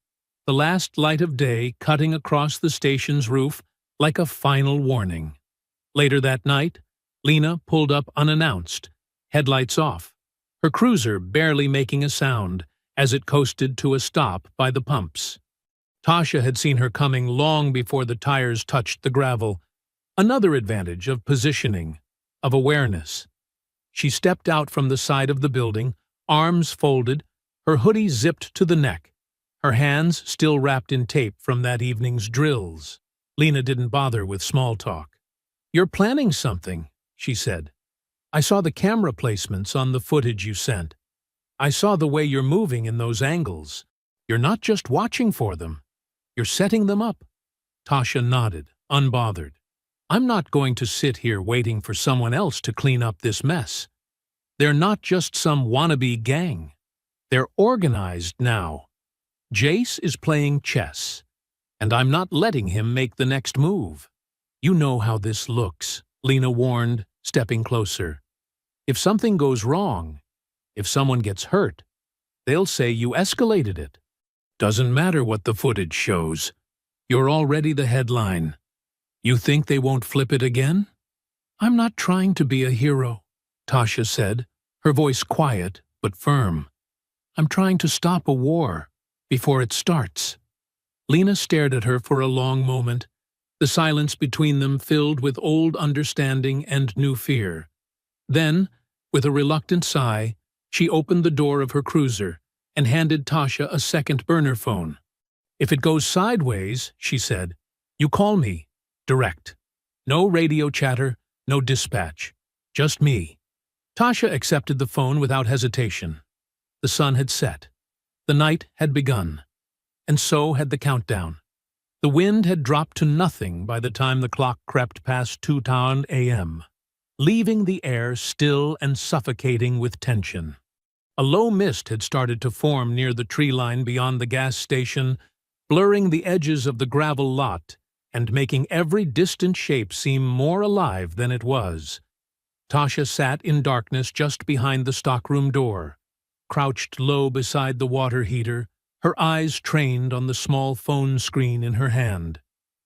the last light of day cutting across the station's roof like a final warning. Later that night, Lena pulled up unannounced, headlights off, her cruiser barely making a sound as it coasted to a stop by the pumps. Tasha had seen her coming long before the tires touched the gravel, another advantage of positioning, of awareness. She stepped out from the side of the building, arms folded, her hoodie zipped to the neck, her hands still wrapped in tape from that evening's drills. Lena didn't bother with small talk. "You're planning something," she said. "I saw the camera placements on the footage you sent. I saw the way you're moving in those angles. You're not just watching for them. You're setting them up." Tasha nodded, unbothered. "I'm not going to sit here waiting for someone else to clean up this mess. They're not just some wannabe gang. They're organized now. Jace is playing chess, and I'm not letting him make the next move. You know how this looks," Lena warned, stepping closer. "If something goes wrong, if someone gets hurt, they'll say you escalated it. Doesn't matter what the footage shows. You're already the headline. You think they won't flip it again?" "I'm not trying to be a hero," Tasha said, her voice quiet but firm. "I'm trying to stop a war before it starts." Lena stared at her for a long moment, the silence between them filled with old understanding and new fear. Then, with a reluctant sigh, she opened the door of her cruiser and handed Tasha a second burner phone. "If it goes sideways," she said, You call me. Direct. No radio chatter, no dispatch. Just me. Tasha accepted the phone without hesitation. The sun had set. The night had begun. And so had the countdown. The wind had dropped to nothing by the time the clock crept past 2 a.m., leaving the air still and suffocating with tension. A low mist had started to form near the tree line beyond the gas station, blurring the edges of the gravel lot and making every distant shape seem more alive than it was. Tasha sat in darkness just behind the stockroom door, crouched low beside the water heater, her eyes trained on the small phone screen in her hand.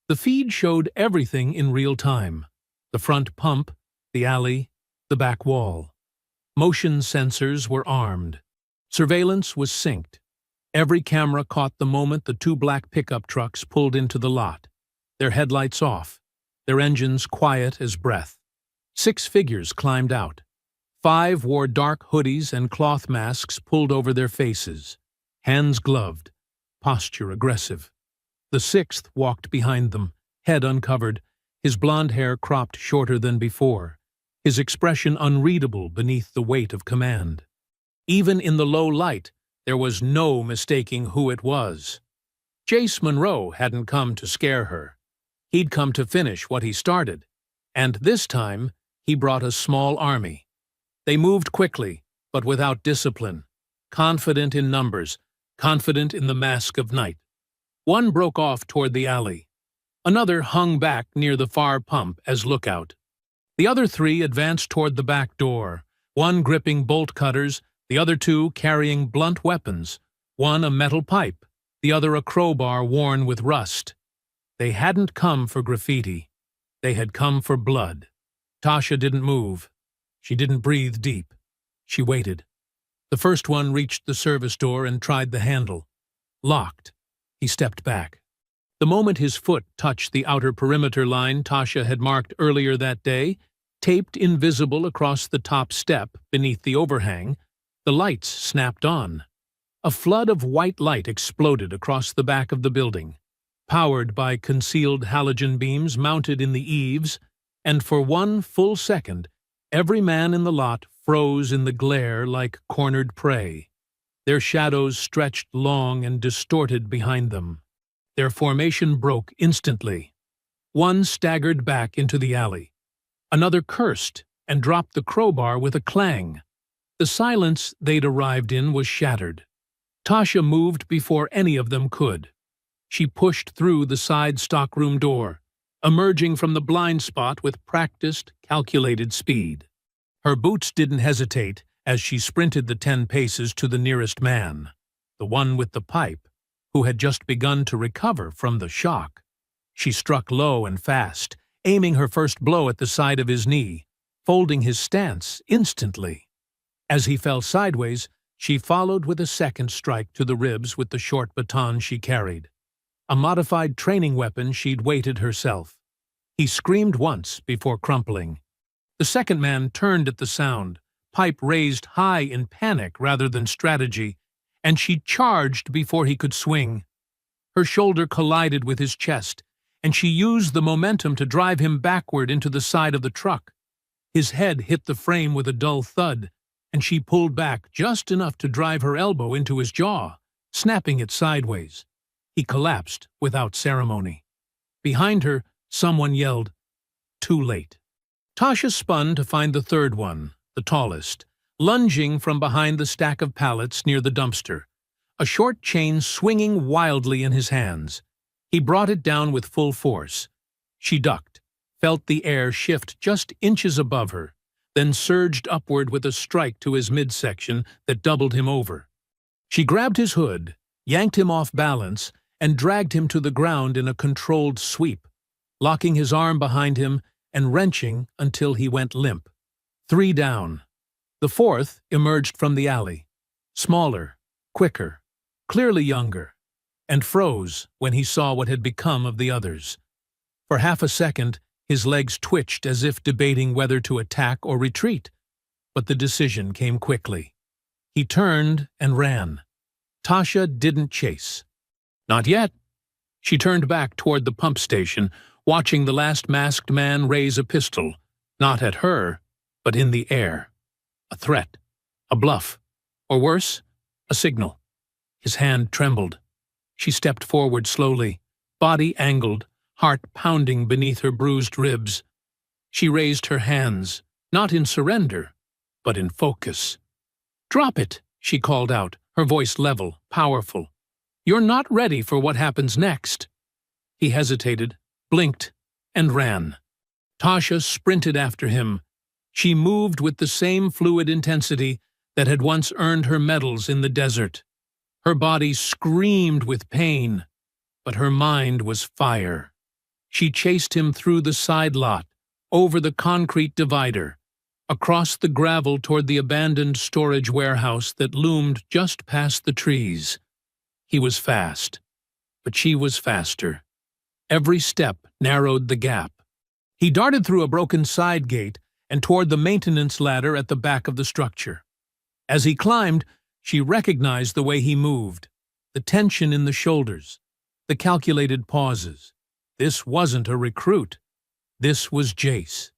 The feed showed everything in real time: the front pump, the alley, the back wall. Motion sensors were armed. Surveillance was synced. Every camera caught the moment the 2 black pickup trucks pulled into the lot, their headlights off, their engines quiet as breath. 6 figures climbed out. 5 wore dark hoodies and cloth masks pulled over their faces, hands gloved, posture aggressive. The 6th walked behind them, head uncovered, his blonde hair cropped shorter than before, his expression unreadable beneath the weight of command. Even in the low light, there was no mistaking who it was. Jace Monroe hadn't come to scare her. He'd come to finish what he started, and this time he brought a small army. They moved quickly, but without discipline, confident in numbers, confident in the mask of night. One broke off toward the alley. Another hung back near the far pump as lookout. The other 3 advanced toward the back door, one gripping bolt cutters, the other 2 carrying blunt weapons, one a metal pipe, the other a crowbar worn with rust. They hadn't come for graffiti. They had come for blood. Tasha didn't move. She didn't breathe deep. She waited. The first one reached the service door and tried the handle. Locked. He stepped back. The moment his foot touched the outer perimeter line Tasha had marked earlier that day, taped invisible across the top step beneath the overhang, the lights snapped on. A flood of white light exploded across the back of the building, powered by concealed halogen beams mounted in the eaves, and for 1 full second, every man in the lot froze in the glare like cornered prey. Their shadows stretched long and distorted behind them. Their formation broke instantly. One staggered back into the alley. Another cursed and dropped the crowbar with a clang. The silence they'd arrived in was shattered. Tasha moved before any of them could. She pushed through the side stockroom door, emerging from the blind spot with practiced, calculated speed. Her boots didn't hesitate as she sprinted the 10 paces to the nearest man, the one with the pipe, who had just begun to recover from the shock. She struck low and fast, aiming her first blow at the side of his knee, folding his stance instantly. As he fell sideways, she followed with a second strike to the ribs with the short baton she carried, a modified training weapon she'd weighted herself. He screamed once before crumpling. The second man turned at the sound, pipe raised high in panic rather than strategy, and she charged before he could swing. Her shoulder collided with his chest, and she used the momentum to drive him backward into the side of the truck. His head hit the frame with a dull thud, and she pulled back just enough to drive her elbow into his jaw, snapping it sideways. He collapsed without ceremony. Behind her, someone yelled, "Too late." Tasha spun to find the third one, the tallest, lunging from behind the stack of pallets near the dumpster, a short chain swinging wildly in his hands. He brought it down with full force. She ducked, felt the air shift just inches above her, then surged upward with a strike to his midsection that doubled him over. She grabbed his hood, yanked him off balance, and dragged him to the ground in a controlled sweep, locking his arm behind him and wrenching until he went limp. 3 down. The fourth emerged from the alley, smaller, quicker, clearly younger, and froze when he saw what had become of the others. For half a second, his legs twitched as if debating whether to attack or retreat, but the decision came quickly. He turned and ran. Tasha didn't chase. Not yet. She turned back toward the pump station, watching the last masked man raise a pistol, not at her, but in the air. A threat, a bluff, or worse, a signal. His hand trembled. She stepped forward slowly, body angled, heart pounding beneath her bruised ribs. She raised her hands, not in surrender, but in focus. "Drop it," she called out, her voice level, powerful. "You're not ready for what happens next." He hesitated, blinked, and ran. Tasha sprinted after him. She moved with the same fluid intensity that had once earned her medals in the desert. Her body screamed with pain, but her mind was fire. She chased him through the side lot, over the concrete divider, across the gravel toward the abandoned storage warehouse that loomed just past the trees. He was fast, but she was faster. Every step narrowed the gap. He darted through a broken side gate and toward the maintenance ladder at the back of the structure. As he climbed, she recognized the way he moved, the tension in the shoulders, the calculated pauses. This wasn't a recruit. This was Jace.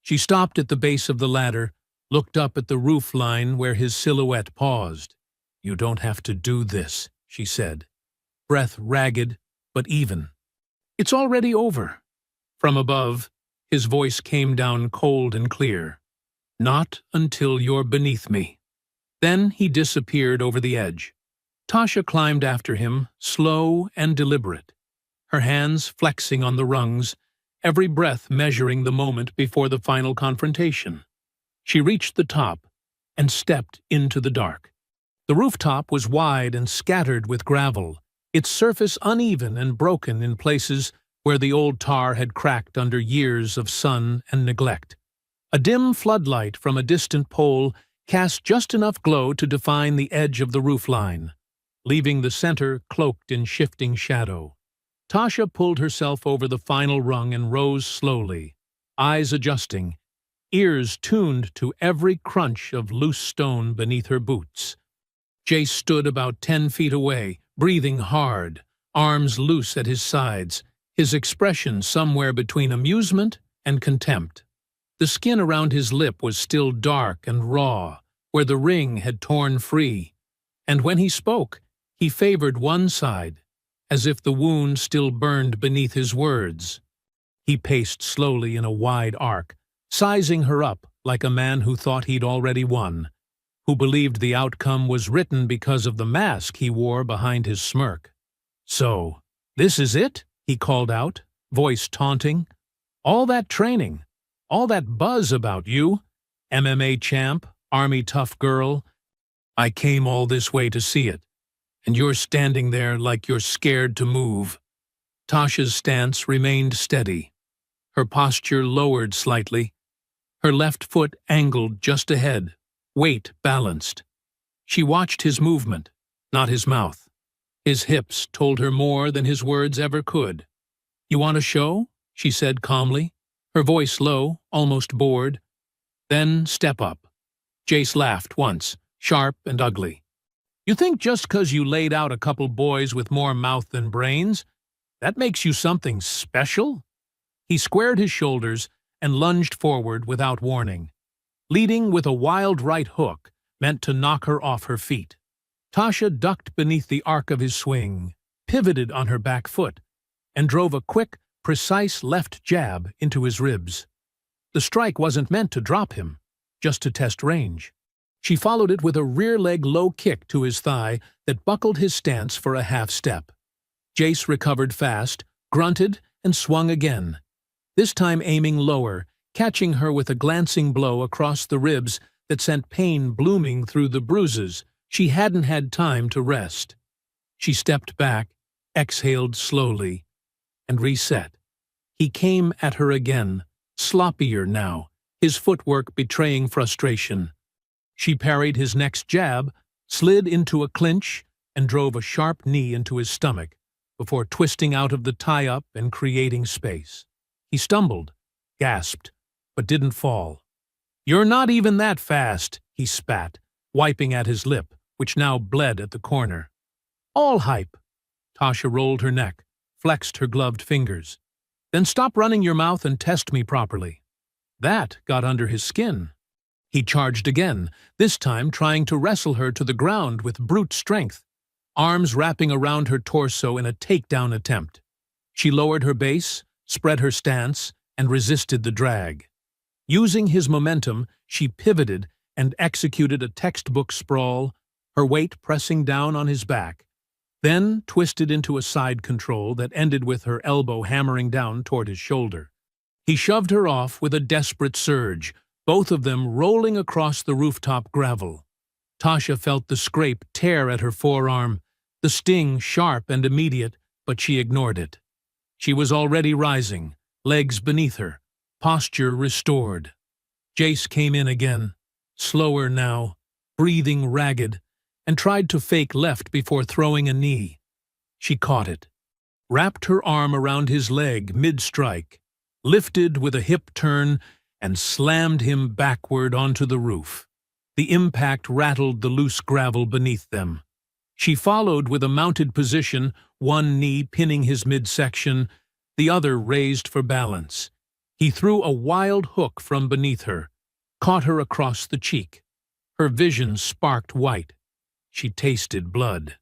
She stopped at the base of the ladder, looked up at the roof line where his silhouette paused. "You don't have to do this," she said, breath ragged but even. "It's already over." From above, his voice came down cold and clear. "Not until you're beneath me." Then he disappeared over the edge. Tasha climbed after him, slow and deliberate, her hands flexing on the rungs, every breath measuring the moment before the final confrontation. She reached the top and stepped into the dark. The rooftop was wide and scattered with gravel, its surface uneven and broken in places where the old tar had cracked under years of sun and neglect. A dim floodlight from a distant pole cast just enough glow to define the edge of the roofline, leaving the center cloaked in shifting shadow. Tasha pulled herself over the final rung and rose slowly, eyes adjusting, ears tuned to every crunch of loose stone beneath her boots. Jace stood about 10 feet away, breathing hard, arms loose at his sides, his expression somewhere between amusement and contempt. The skin around his lip was still dark and raw, where the ring had torn free, and when he spoke, he favored one side, as if the wound still burned beneath his words. He paced slowly in a wide arc, sizing her up like a man who thought he'd already won, who believed the outcome was written because of the mask he wore behind his smirk. "So, this is it?" he called out, voice taunting. "All that training, all that buzz about you, MMA champ, Army tough girl. I came all this way to see it, and you're standing there like you're scared to move." Tasha's stance remained steady, her posture lowered slightly, her left foot angled just ahead, weight balanced. She watched his movement, not his mouth. His hips told her more than his words ever could. "You want a show?" she said calmly, her voice low, almost bored. "Then step up." Jace laughed once, sharp and ugly. "You think just 'cause you laid out a couple boys with more mouth than brains, that makes you something special?" He squared his shoulders and lunged forward without warning, leading with a wild right hook meant to knock her off her feet. Tasha ducked beneath the arc of his swing, pivoted on her back foot, and drove a quick, precise left jab into his ribs. The strike wasn't meant to drop him, just to test range. She followed it with a rear leg low kick to his thigh that buckled his stance for a half step. Jace recovered fast, grunted, and swung again, this time aiming lower, catching her with a glancing blow across the ribs that sent pain blooming through the bruises. She hadn't had time to rest. She stepped back, exhaled slowly, and reset. He came at her again, sloppier now, his footwork betraying frustration. She parried his next jab, slid into a clinch, and drove a sharp knee into his stomach, before twisting out of the tie-up and creating space. He stumbled, gasped, but didn't fall. "You're not even that fast," he spat, wiping at his lip, which now bled at the corner. "All hype." Tasha rolled her neck, flexed her gloved fingers. "Then stop running your mouth and test me properly." That got under his skin. He charged again, this time trying to wrestle her to the ground with brute strength, arms wrapping around her torso in a takedown attempt. She lowered her base, spread her stance, and resisted the drag. Using his momentum, she pivoted and executed a textbook sprawl, her weight pressing down on his back, then twisted into a side control that ended with her elbow hammering down toward his shoulder. He shoved her off with a desperate surge, both of them rolling across the rooftop gravel. Tasha felt the scrape tear at her forearm, the sting sharp and immediate, but she ignored it. She was already rising, legs beneath her, posture restored. Jace came in again, slower now, breathing ragged, and tried to fake left before throwing a knee. She caught it, wrapped her arm around his leg mid-strike, lifted with a hip turn, and slammed him backward onto the roof. The impact rattled the loose gravel beneath them. She followed with a mounted position, one knee pinning his midsection, the other raised for balance. He threw a wild hook from beneath her, caught her across the cheek. Her vision sparked white. She tasted blood.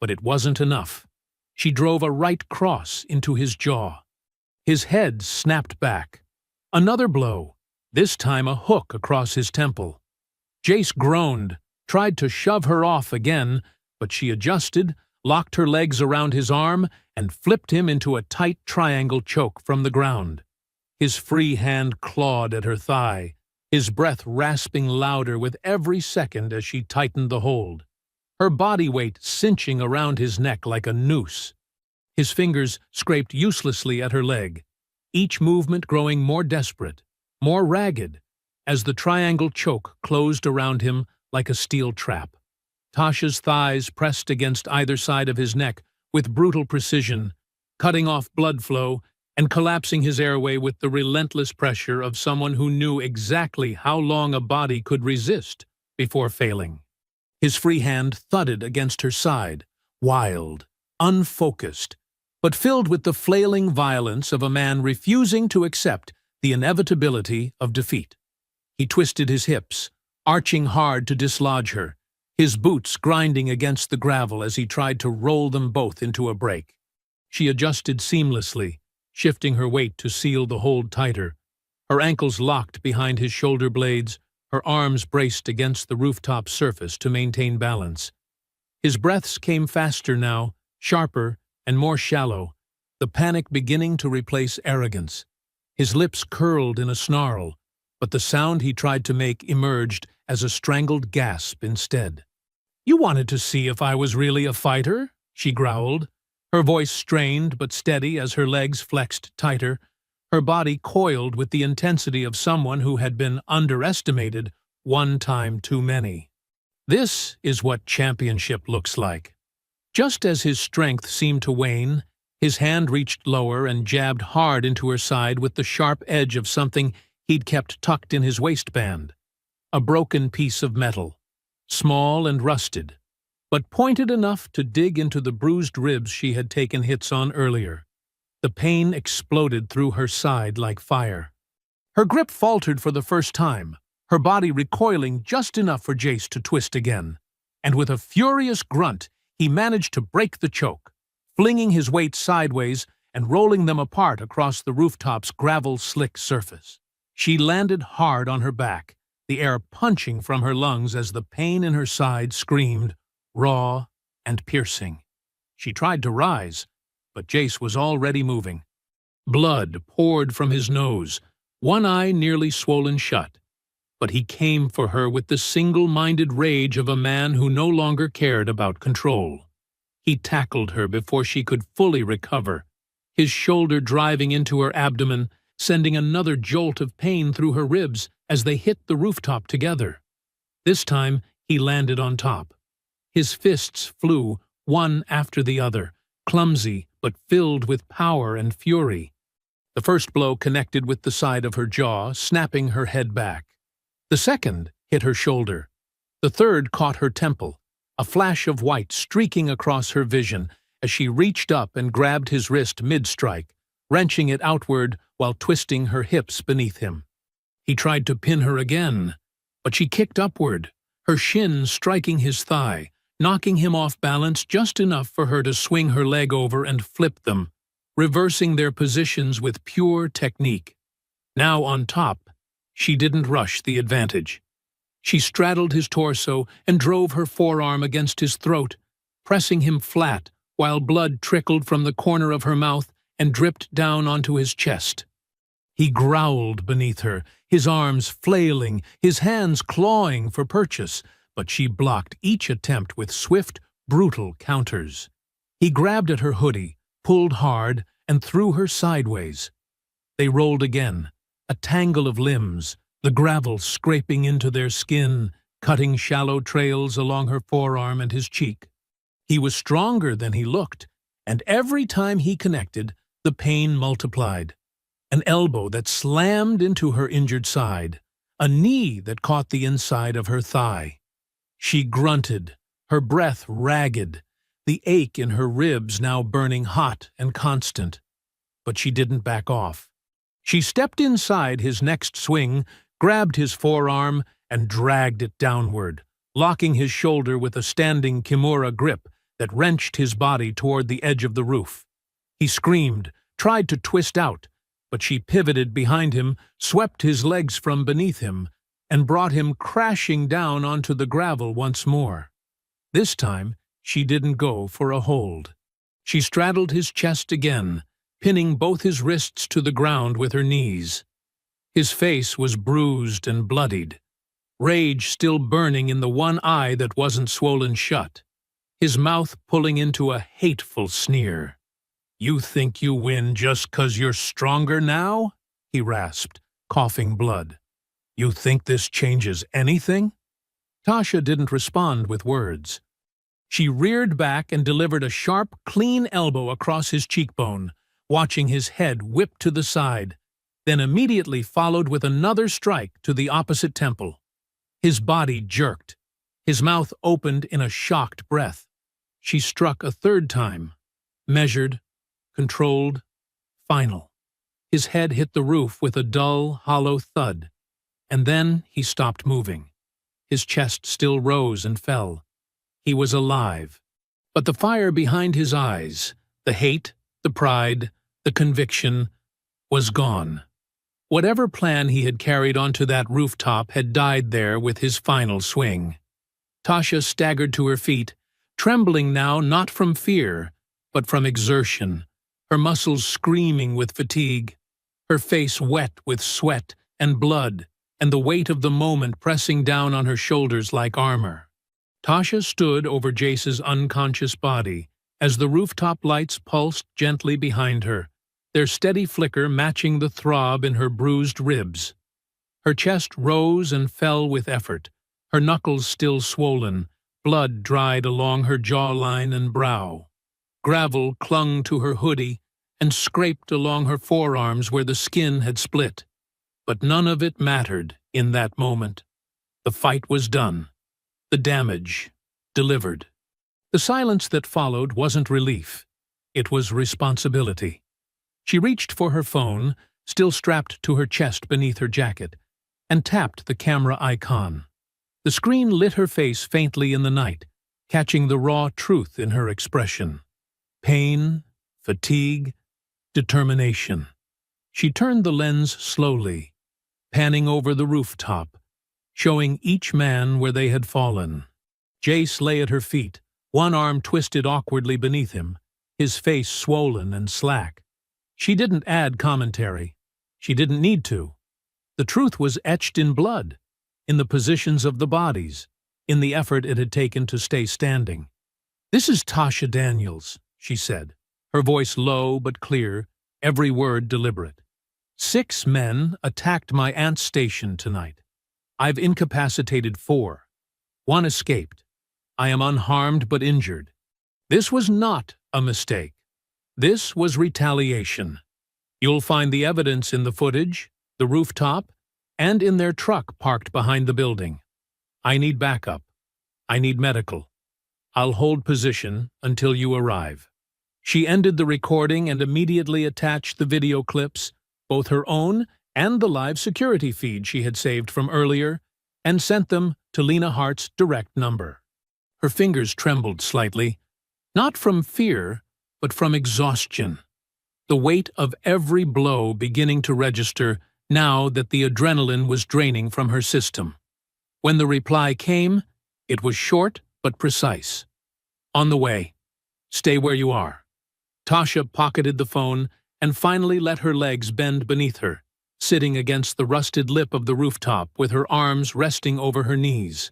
But it wasn't enough. She drove a right cross into his jaw. His head snapped back. Another blow, this time a hook across his temple. Jace groaned, tried to shove her off again, but she adjusted, locked her legs around his arm, and flipped him into a tight triangle choke from the ground. His free hand clawed at her thigh, his breath rasping louder with every second as she tightened the hold, her body weight cinching around his neck like a noose. His fingers scraped uselessly at her leg, each movement growing more desperate, more ragged, as the triangle choke closed around him like a steel trap. Tasha's thighs pressed against either side of his neck with brutal precision, cutting off blood flow and collapsing his airway with the relentless pressure of someone who knew exactly how long a body could resist before failing. His free hand thudded against her side, wild, unfocused, but filled with the flailing violence of a man refusing to accept the inevitability of defeat. He twisted his hips, arching hard to dislodge her, his boots grinding against the gravel as he tried to roll them both into a break. She adjusted seamlessly, shifting her weight to seal the hold tighter, her ankles locked behind his shoulder blades, her arms braced against the rooftop surface to maintain balance. His breaths came faster now, sharper and more shallow, the panic beginning to replace arrogance. His lips curled in a snarl, but the sound he tried to make emerged as a strangled gasp instead. "You wanted to see if I was really a fighter?" she growled, her voice strained but steady as her legs flexed tighter, her body coiled with the intensity of someone who had been underestimated one time too many. This is what championship looks like. Just as his strength seemed to wane, his hand reached lower and jabbed hard into her side with the sharp edge of something he'd kept tucked in his waistband. A broken piece of metal, small and rusted, but pointed enough to dig into the bruised ribs she had taken hits on earlier. The pain exploded through her side like fire. Her grip faltered for the first time, her body recoiling just enough for Jace to twist again. And with a furious grunt, he managed to break the choke, flinging his weight sideways and rolling them apart across the rooftop's gravel-slick surface. She landed hard on her back, the air punching from her lungs as the pain in her side screamed, raw and piercing. She tried to rise, but Jace was already moving. Blood poured from his nose, one eye nearly swollen shut. But he came for her with the single-minded rage of a man who no longer cared about control. He tackled her before she could fully recover, his shoulder driving into her abdomen, sending another jolt of pain through her ribs as they hit the rooftop together. This time, he landed on top. His fists flew, one after the other, clumsy but filled with power and fury. The first blow connected with the side of her jaw, snapping her head back. The second hit her shoulder. The third caught her temple, a flash of white streaking across her vision as she reached up and grabbed his wrist mid-strike, wrenching it outward while twisting her hips beneath him. He tried to pin her again, but she kicked upward, her shin striking his thigh, knocking him off balance just enough for her to swing her leg over and flip them, reversing their positions with pure technique. Now on top, she didn't rush the advantage. She straddled his torso and drove her forearm against his throat, pressing him flat while blood trickled from the corner of her mouth and dripped down onto his chest. He growled beneath her, his arms flailing, his hands clawing for purchase, but she blocked each attempt with swift, brutal counters. He grabbed at her hoodie, pulled hard, and threw her sideways. They rolled again, a tangle of limbs, the gravel scraping into their skin, cutting shallow trails along her forearm and his cheek. He was stronger than he looked, and every time he connected, the pain multiplied. An elbow that slammed into her injured side, a knee that caught the inside of her thigh. She grunted, her breath ragged, the ache in her ribs now burning hot and constant. But she didn't back off. She stepped inside his next swing, grabbed his forearm, and dragged it downward, locking his shoulder with a standing kimura grip that wrenched his body toward the edge of the roof. He screamed, tried to twist out, but she pivoted behind him, swept his legs from beneath him, and brought him crashing down onto the gravel once more. This time, she didn't go for a hold. She straddled his chest again, pinning both his wrists to the ground with her knees. His face was bruised and bloodied, rage still burning in the one eye that wasn't swollen shut, his mouth pulling into a hateful sneer. "You think you win just 'cause you're stronger now?" he rasped, coughing blood. "You think this changes anything?" Tasha didn't respond with words. She reared back and delivered a sharp, clean elbow across his cheekbone, watching his head whip to the side, then immediately followed with another strike to the opposite temple. His body jerked. His mouth opened in a shocked breath. She struck a third time, measured, controlled, final. His head hit the roof with a dull, hollow thud, and then he stopped moving. His chest still rose and fell. He was alive, but the fire behind his eyes, the hate, the pride, the conviction, was gone. Whatever plan he had carried onto that rooftop had died there with his final swing. Tasha staggered to her feet, trembling now not from fear, but from exertion, her muscles screaming with fatigue, her face wet with sweat and blood, and the weight of the moment pressing down on her shoulders like armor. Tasha stood over Jace's unconscious body as the rooftop lights pulsed gently behind her, their steady flicker matching the throb in her bruised ribs. Her chest rose and fell with effort, her knuckles still swollen, blood dried along her jawline and brow. Gravel clung to her hoodie and scraped along her forearms where the skin had split. But none of it mattered in that moment. The fight was done. The damage delivered. The silence that followed wasn't relief. It was responsibility. She reached for her phone, still strapped to her chest beneath her jacket, and tapped the camera icon. The screen lit her face faintly in the night, catching the raw truth in her expression. Pain, fatigue, determination. She turned the lens slowly, panning over the rooftop, showing each man where they had fallen. Jace lay at her feet, one arm twisted awkwardly beneath him, his face swollen and slack. She didn't add commentary. She didn't need to. The truth was etched in blood, in the positions of the bodies, in the effort it had taken to stay standing. "This is Tasha Daniels," she said, her voice low but clear, every word deliberate. 6 men attacked my aunt's station tonight. I've incapacitated 4. 1 escaped. I am unharmed but injured. This was not a mistake. This was retaliation. You'll find the evidence in the footage, the rooftop, and in their truck parked behind the building. I need backup. I need medical. I'll hold position until you arrive. She ended the recording and immediately attached the video clips, both her own and the live security feed she had saved from earlier, and sent them to Lena Hart's direct number. Her fingers trembled slightly, not from fear, but from exhaustion, the weight of every blow beginning to register now that the adrenaline was draining from her system. When the reply came, it was short but precise. On the way. Stay where you are. Tasha pocketed the phone and finally let her legs bend beneath her, sitting against the rusted lip of the rooftop with her arms resting over her knees.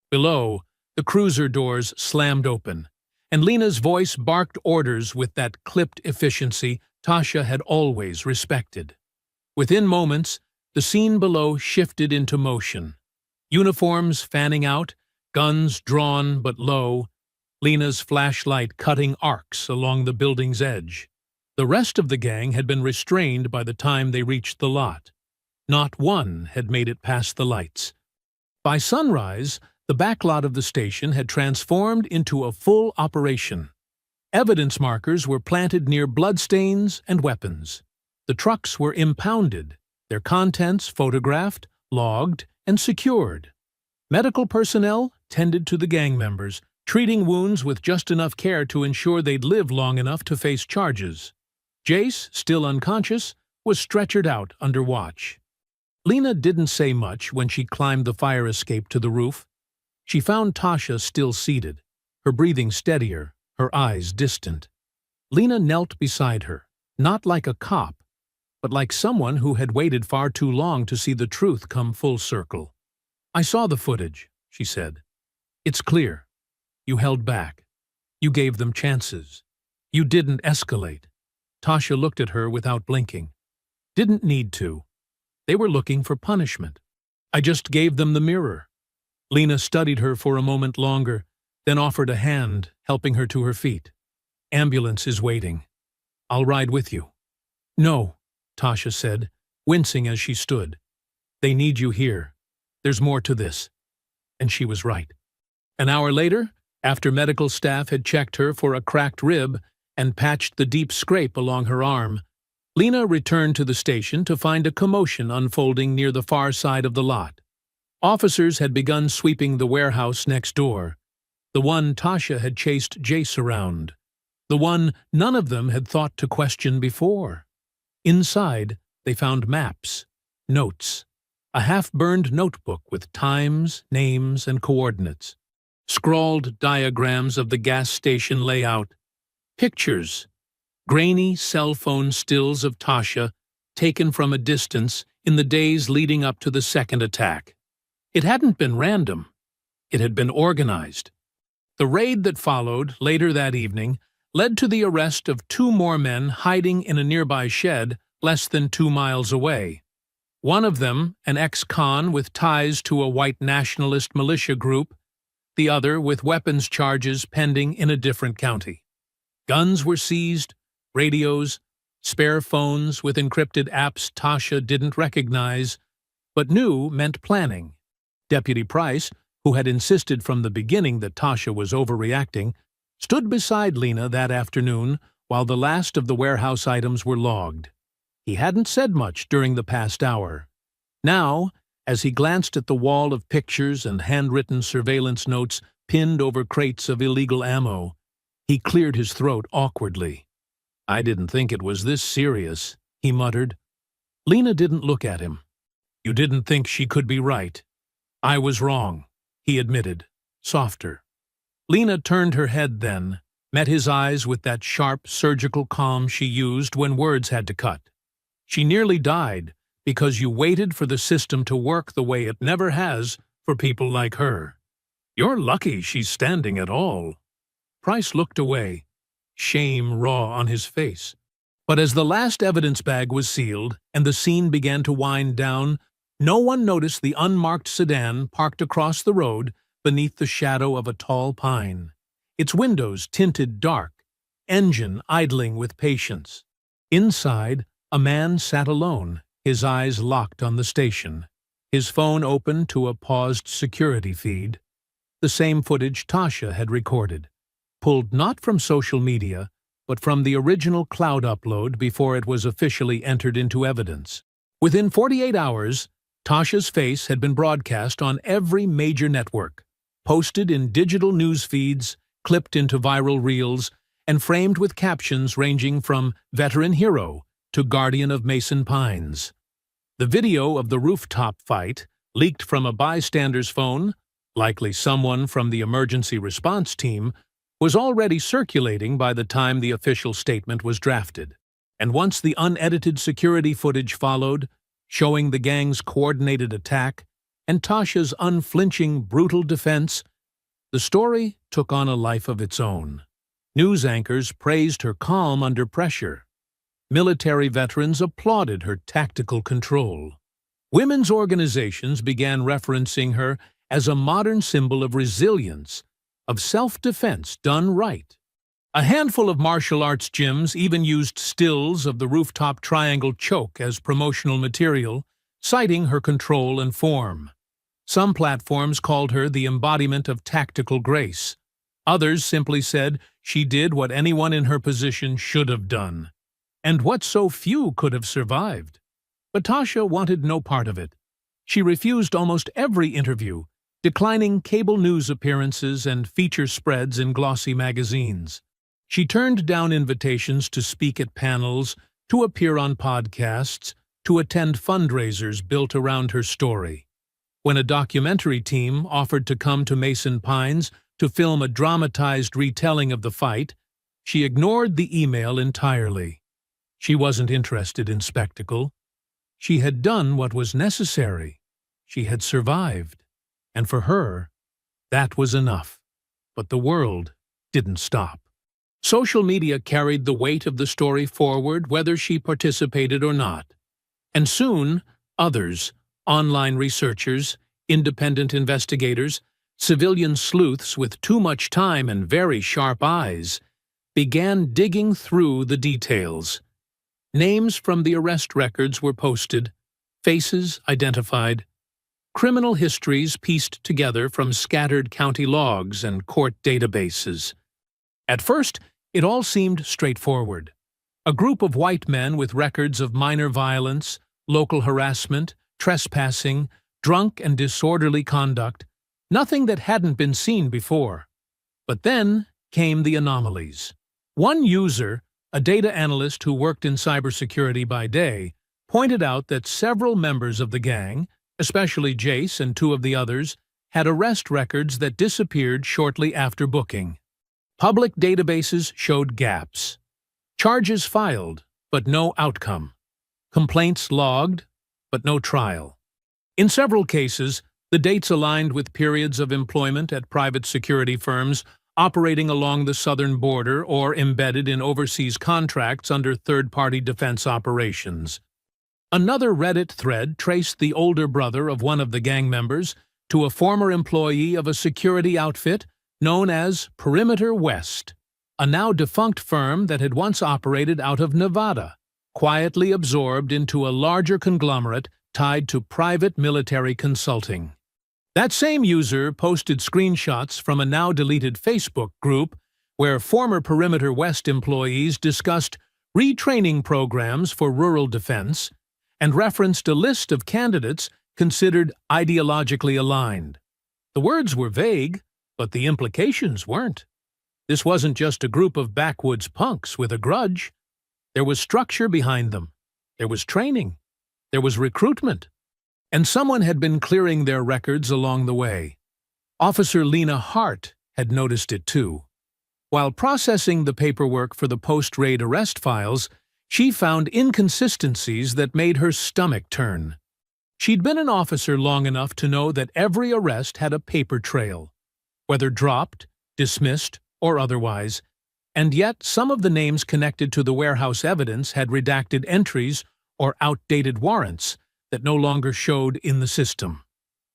Below, the cruiser doors slammed open, and Lena's voice barked orders with that clipped efficiency Tasha had always respected. Within moments, the scene below shifted into motion. Uniforms fanning out, guns drawn but low, Lena's flashlight cutting arcs along the building's edge. The rest of the gang had been restrained by the time they reached the lot. Not one had made it past the lights. By sunrise, the backlot of the station had transformed into a full operation. Evidence markers were planted near bloodstains and weapons. The trucks were impounded, their contents photographed, logged, and secured. Medical personnel tended to the gang members, treating wounds with just enough care to ensure they'd live long enough to face charges. Jace, still unconscious, was stretchered out under watch. Lena didn't say much when she climbed the fire escape to the roof. She found Tasha still seated, her breathing steadier, her eyes distant. Lena knelt beside her, not like a cop, but like someone who had waited far too long to see the truth come full circle. "I saw the footage," she said. "It's clear. You held back. You gave them chances. You didn't escalate." Tasha looked at her without blinking. "Didn't need to. They were looking for punishment. I just gave them the mirror." Lena studied her for a moment longer, then offered a hand, helping her to her feet. "Ambulance is waiting. I'll ride with you." "No," Tasha said, wincing as she stood. "They need you here. There's more to this." And she was right. An hour later, after medical staff had checked her for a cracked rib and patched the deep scrape along her arm, Lena returned to the station to find a commotion unfolding near the far side of the lot. Officers had begun sweeping the warehouse next door, the one Tasha had chased Jace around, the one none of them had thought to question before. Inside, they found maps, notes, a half-burned notebook with times, names, and coordinates, scrawled diagrams of the gas station layout, pictures, grainy cell phone stills of Tasha taken from a distance in the days leading up to the second attack. It hadn't been random. It had been organized. The raid that followed later that evening led to the arrest of 2 more men hiding in a nearby shed less than 2 miles away. One of them, an ex-con with ties to a white nationalist militia group, the other with weapons charges pending in a different county. Guns were seized, radios, spare phones with encrypted apps Tasha didn't recognize, but knew meant planning. Deputy Price, who had insisted from the beginning that Tasha was overreacting, stood beside Lena that afternoon while the last of the warehouse items were logged. He hadn't said much during the past hour. Now, as he glanced at the wall of pictures and handwritten surveillance notes pinned over crates of illegal ammo, he cleared his throat awkwardly. "I didn't think it was this serious," he muttered. Lena didn't look at him. "You didn't think she could be right." "I was wrong," he admitted, softer. Lena turned her head then, met his eyes with that sharp, surgical calm she used when words had to cut. "She nearly died because you waited for the system to work the way it never has for people like her. You're lucky she's standing at all." Price looked away, shame raw on his face. But as the last evidence bag was sealed and the scene began to wind down, no one noticed the unmarked sedan parked across the road beneath the shadow of a tall pine, its windows tinted dark, engine idling with patience. Inside, a man sat alone, his eyes locked on the station, his phone open to a paused security feed. The same footage Tasha had recorded, pulled not from social media, but from the original cloud upload before it was officially entered into evidence. Within 48 hours, Tasha's face had been broadcast on every major network, posted in digital news feeds, clipped into viral reels, and framed with captions ranging from veteran hero to guardian of Mason Pines. The video of the rooftop fight, leaked from a bystander's phone, likely someone from the emergency response team, was already circulating by the time the official statement was drafted. And once the unedited security footage followed, showing the gang's coordinated attack and Tasha's unflinching, brutal defense, the story took on a life of its own. News anchors praised her calm under pressure. Military veterans applauded her tactical control. Women's organizations began referencing her as a modern symbol of resilience, of self-defense done right. A handful of martial arts gyms even used stills of the rooftop triangle choke as promotional material, citing her control and form. Some platforms called her the embodiment of tactical grace. Others simply said she did what anyone in her position should have done, and what so few could have survived. But Tasha wanted no part of it. She refused almost every interview, declining cable news appearances and feature spreads in glossy magazines. She turned down invitations to speak at panels, to appear on podcasts, to attend fundraisers built around her story. When a documentary team offered to come to Mason Pines to film a dramatized retelling of the fight, she ignored the email entirely. She wasn't interested in spectacle. She had done what was necessary. She had survived. And for her, that was enough. But the world didn't stop. Social media carried the weight of the story forward whether she participated or not. And soon, others, online researchers, independent investigators, civilian sleuths with too much time and very sharp eyes, began digging through the details. Names from the arrest records were posted, faces identified, criminal histories pieced together from scattered county logs and court databases. At first, it all seemed straightforward. A group of white men with records of minor violence, local harassment, trespassing, drunk and disorderly conduct, nothing that hadn't been seen before. But then came the anomalies. One user, a data analyst who worked in cybersecurity by day, pointed out that several members of the gang, especially Jace and two of the others, had arrest records that disappeared shortly after booking. Public databases showed gaps. Charges filed, but no outcome. Complaints logged, but no trial. In several cases, the dates aligned with periods of employment at private security firms operating along the southern border or embedded in overseas contracts under third-party defense operations. Another Reddit thread traced the older brother of one of the gang members to a former employee of a security outfit known as Perimeter West, a now-defunct firm that had once operated out of Nevada, quietly absorbed into a larger conglomerate tied to private military consulting. That same user posted screenshots from a now-deleted Facebook group where former Perimeter West employees discussed retraining programs for rural defense and referenced a list of candidates considered ideologically aligned. The words were vague, but the implications weren't. This wasn't just a group of backwoods punks with a grudge. There was structure behind them. There was training. There was recruitment. And someone had been clearing their records along the way. Officer Lena Hart had noticed it too. While processing the paperwork for the post-raid arrest files, she found inconsistencies that made her stomach turn. She'd been an officer long enough to know that every arrest had a paper trail, whether dropped, dismissed, or otherwise, and yet some of the names connected to the warehouse evidence had redacted entries or outdated warrants that no longer showed in the system.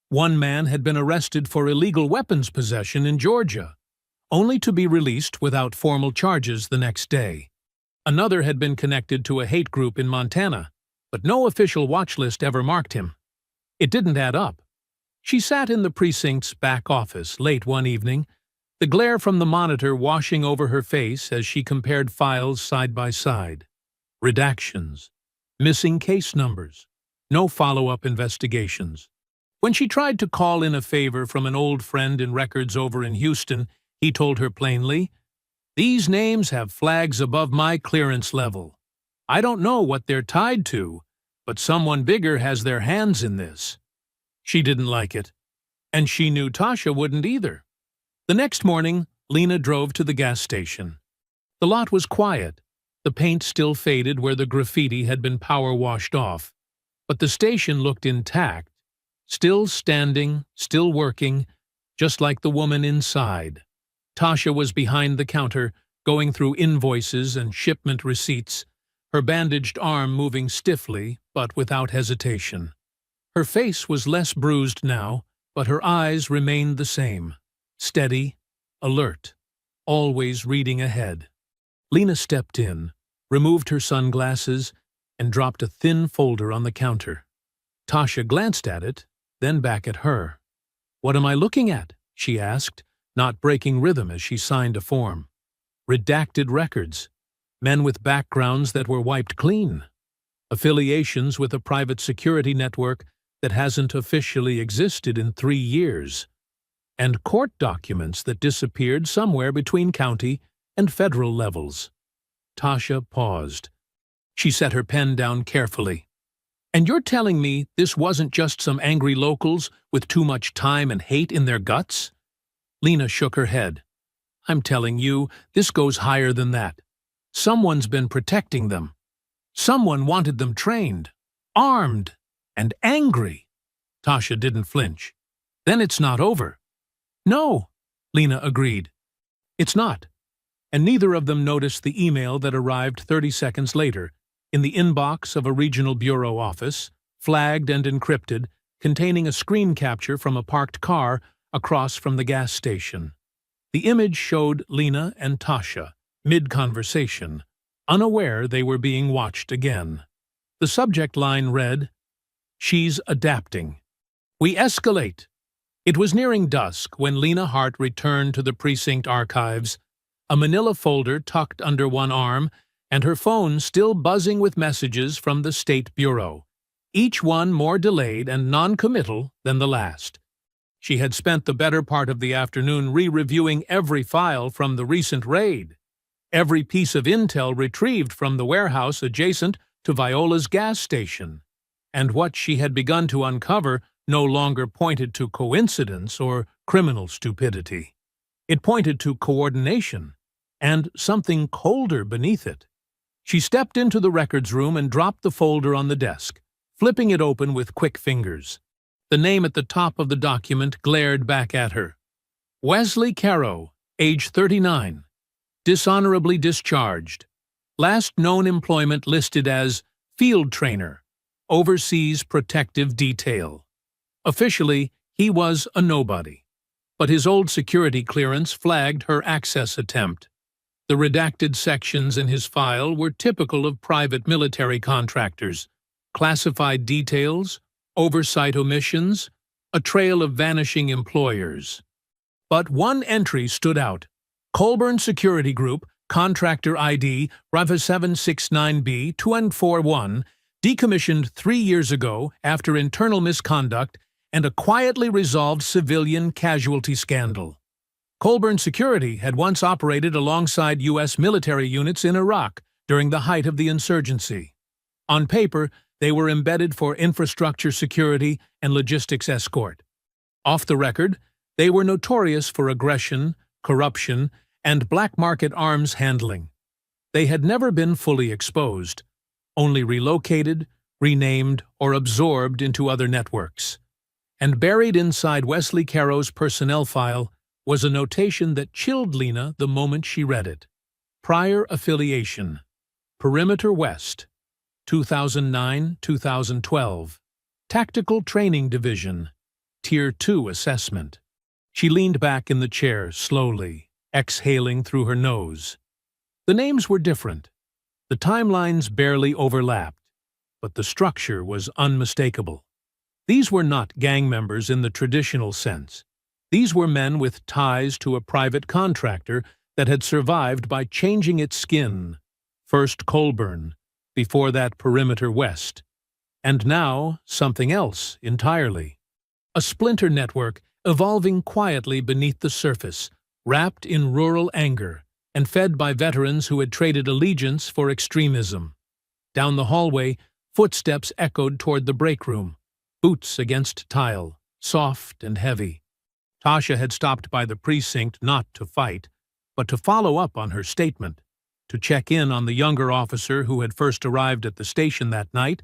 One man had been arrested for illegal weapons possession in Georgia, only to be released without formal charges the next day. Another had been connected to a hate group in Montana, but no official watch list ever marked him. It didn't add up. She sat in the precinct's back office late one evening, the glare from the monitor washing over her face as she compared files side by side. Redactions. Missing case numbers. No follow-up investigations. When she tried to call in a favor from an old friend in records over in Houston, he told her plainly, "These names have flags above my clearance level. I don't know what they're tied to, but someone bigger has their hands in this." She didn't like it, and she knew Tasha wouldn't either. The next morning, Lena drove to the gas station. The lot was quiet, the paint still faded where the graffiti had been power-washed off, but the station looked intact, still standing, still working, just like the woman inside. Tasha was behind the counter, going through invoices and shipment receipts, her bandaged arm moving stiffly, but without hesitation. Her face was less bruised now, but her eyes remained the same, steady, alert, always reading ahead. Lena stepped in, removed her sunglasses, and dropped a thin folder on the counter. Tasha glanced at it, then back at her. "What am I looking at?" she asked, not breaking rhythm as she signed a form. Redacted records. Men with backgrounds that were wiped clean. Affiliations with a private security network that hasn't officially existed in 3 years. And court documents that disappeared somewhere between county and federal levels. Tasha paused. She set her pen down carefully. "And you're telling me this wasn't just some angry locals with too much time and hate in their guts?" Lena shook her head. "I'm telling you, this goes higher than that. Someone's been protecting them. Someone wanted them trained, armed, and angry." Tasha didn't flinch. "Then it's not over." "No," Lena agreed. "It's not." And neither of them noticed the email that arrived 30 seconds later, in the inbox of a regional bureau office, flagged and encrypted, containing a screen capture from a parked car across from the gas station. The image showed Lena and Tasha, mid-conversation, unaware they were being watched again. The subject line read, "She's adapting. We escalate." It was nearing dusk when Lena Hart returned to the precinct archives, a manila folder tucked under one arm, and her phone still buzzing with messages from the State Bureau, each one more delayed and non-committal than the last. She had spent the better part of the afternoon re-reviewing every file from the recent raid, every piece of intel retrieved from the warehouse adjacent to Viola's gas station, and what she had begun to uncover no longer pointed to coincidence or criminal stupidity. It pointed to coordination, and something colder beneath it. She stepped into the records room and dropped the folder on the desk, flipping it open with quick fingers. The name at the top of the document glared back at her. Wesley Caro, age 39. Dishonorably discharged. Last known employment listed as field trainer, overseas protective detail. Officially, he was a nobody, but his old security clearance flagged her access attempt. The redacted sections in his file were typical of private military contractors: classified details, oversight omissions, a trail of vanishing employers. But one entry stood out. Colburn Security Group, Contractor ID RAVA 769B 2141, decommissioned 3 years ago after internal misconduct and a quietly resolved civilian casualty scandal. Colburn Security had once operated alongside U.S. military units in Iraq during the height of the insurgency. On paper, they were embedded for infrastructure security and logistics escort. Off the record, they were notorious for aggression, corruption, and black market arms handling. They had never been fully exposed, only relocated, renamed, or absorbed into other networks. And buried inside Wesley Caro's personnel file was a notation that chilled Lena the moment she read it. Prior affiliation: Perimeter West, 2009-2012. Tactical Training Division, Tier 2 assessment. She leaned back in the chair slowly, exhaling through her nose. The names were different. The timelines barely overlapped, but the structure was unmistakable. These were not gang members in the traditional sense. These were men with ties to a private contractor that had survived by changing its skin. First Colburn, before that Perimeter West, and now something else entirely. A splinter network evolving quietly beneath the surface, wrapped in rural anger, and fed by veterans who had traded allegiance for extremism. Down the hallway, footsteps echoed toward the break room, boots against tile, soft and heavy. Tasha had stopped by the precinct not to fight, but to follow up on her statement, to check in on the younger officer who had first arrived at the station that night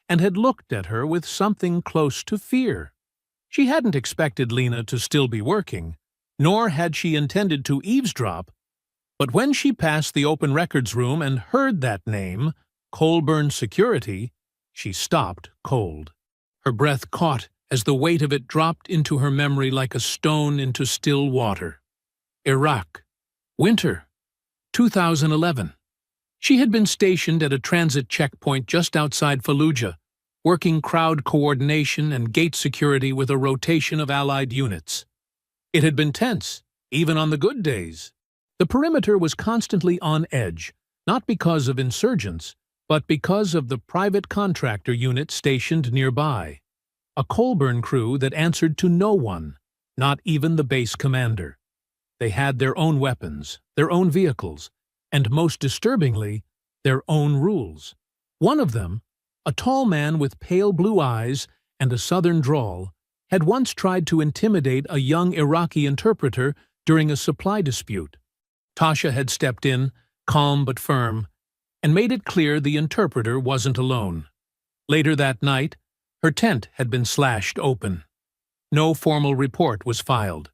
and had looked at her with something close to fear. She hadn't expected Lena to still be working, nor had she intended to eavesdrop, but when she passed the open records room and heard that name, Colburn Security, she stopped cold. Her breath caught as the weight of it dropped into her memory like a stone into still water. Iraq. Winter. 2011. She had been stationed at a transit checkpoint just outside Fallujah, working crowd coordination and gate security with a rotation of Allied units. It had been tense, even on the good days. The perimeter was constantly on edge, not because of insurgents, but because of the private contractor unit stationed nearby. A Colburn crew that answered to no one, not even the base commander. They had their own weapons, their own vehicles, and most disturbingly, their own rules. One of them, a tall man with pale blue eyes and a southern drawl, had once tried to intimidate a young Iraqi interpreter during a supply dispute. Tasha had stepped in, calm but firm, and made it clear the interpreter wasn't alone. Later that night, her tent had been slashed open. No formal report was filed.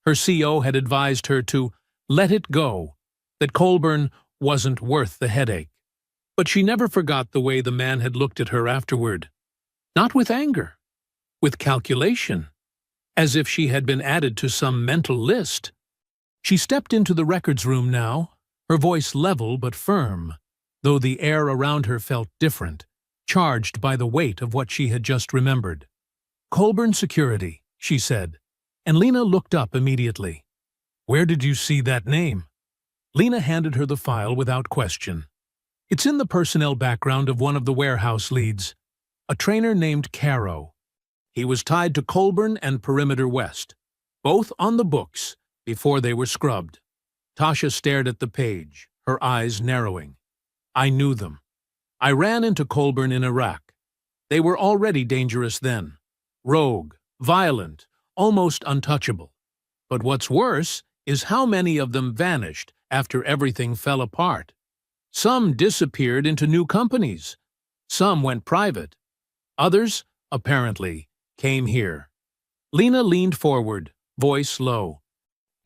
Her CO had advised her to let it go, that Colburn wasn't worth the headache. But she never forgot the way the man had looked at her afterward. Not with anger, with calculation, as if she had been added to some mental list. She stepped into the records room now, her voice level but firm, though the air around her felt different, charged by the weight of what she had just remembered. "Colburn Security," she said, and Lena looked up immediately. "Where did you see that name?" Lena handed her the file without question. "It's in the personnel background of one of the warehouse leads, a trainer named Caro. He was tied to Colburn and Perimeter West, both on the books, before they were scrubbed." Tasha stared at the page, her eyes narrowing. "I knew them. I ran into Colburn in Iraq. They were already dangerous then. Rogue, violent, almost untouchable. But what's worse is how many of them vanished after everything fell apart. Some disappeared into new companies. Some went private. Others, apparently, came here." Lena leaned forward, voice low.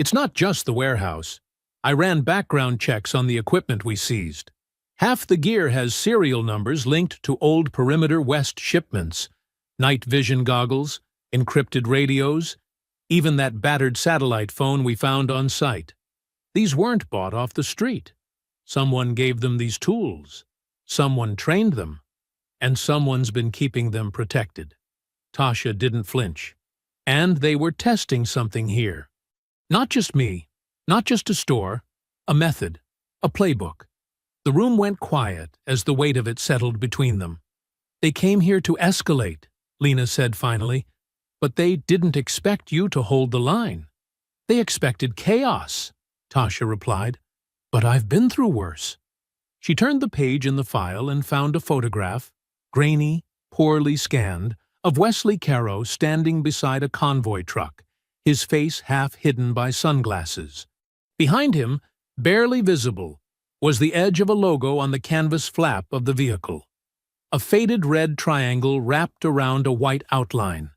"It's not just the warehouse. I ran background checks on the equipment we seized. Half the gear has serial numbers linked to old Perimeter West shipments, night vision goggles, encrypted radios, even that battered satellite phone we found on site. These weren't bought off the street. Someone gave them these tools. Someone trained them. And someone's been keeping them protected." Tasha didn't flinch. "And they were testing something here. Not just me, not just a store, a method, a playbook." The room went quiet as the weight of it settled between them. "They came here to escalate," Lena said finally, "but they didn't expect you to hold the line." "They expected chaos," Tasha replied, "but I've been through worse." She turned the page in the file and found a photograph, grainy, poorly scanned, of Wesley Caro standing beside a convoy truck, his face half hidden by sunglasses. Behind him, barely visible, was the edge of a logo on the canvas flap of the vehicle. A faded red triangle wrapped around a white outline.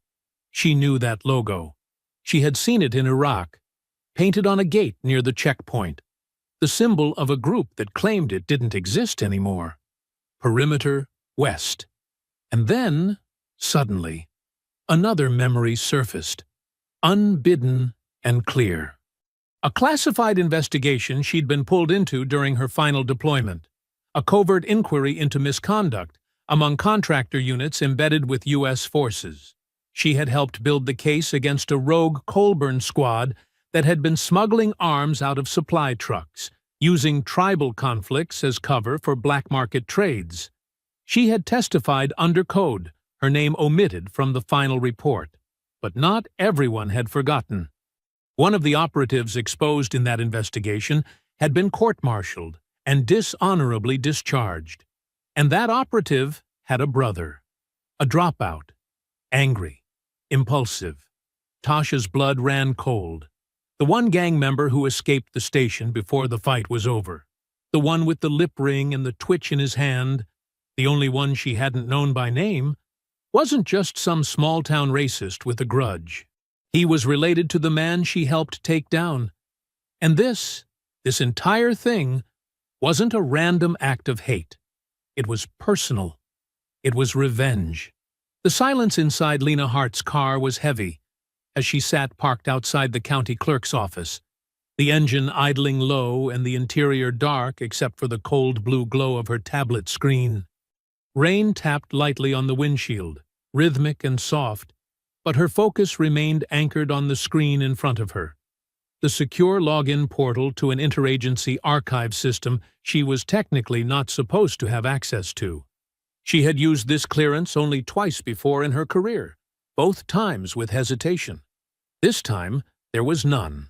She knew that logo. She had seen it in Iraq, painted on a gate near the checkpoint, the symbol of a group that claimed it didn't exist anymore. Perimeter West. And then, suddenly, another memory surfaced, unbidden and clear. A classified investigation she'd been pulled into during her final deployment, a covert inquiry into misconduct among contractor units embedded with U.S. forces. She had helped build the case against a rogue Colburn squad that had been smuggling arms out of supply trucks, using tribal conflicts as cover for black market trades. She had testified under code, her name omitted from the final report. But not everyone had forgotten. One of the operatives exposed in that investigation had been court-martialed and dishonorably discharged. And that operative had a brother, a dropout, angry, impulsive. Tasha's blood ran cold. The one gang member who escaped the station before the fight was over. The one with the lip ring and the twitch in his hand, the only one she hadn't known by name, wasn't just some small-town racist with a grudge. He was related to the man she helped take down. And this entire thing, wasn't a random act of hate. It was personal. It was revenge. The silence inside Lena Hart's car was heavy as she sat parked outside the county clerk's office, the engine idling low and the interior dark except for the cold blue glow of her tablet screen. Rain tapped lightly on the windshield, rhythmic and soft, but her focus remained anchored on the screen in front of her. The secure login portal to an interagency archive system she was technically not supposed to have access to. She had used this clearance only twice before in her career, both times with hesitation. This time, there was none.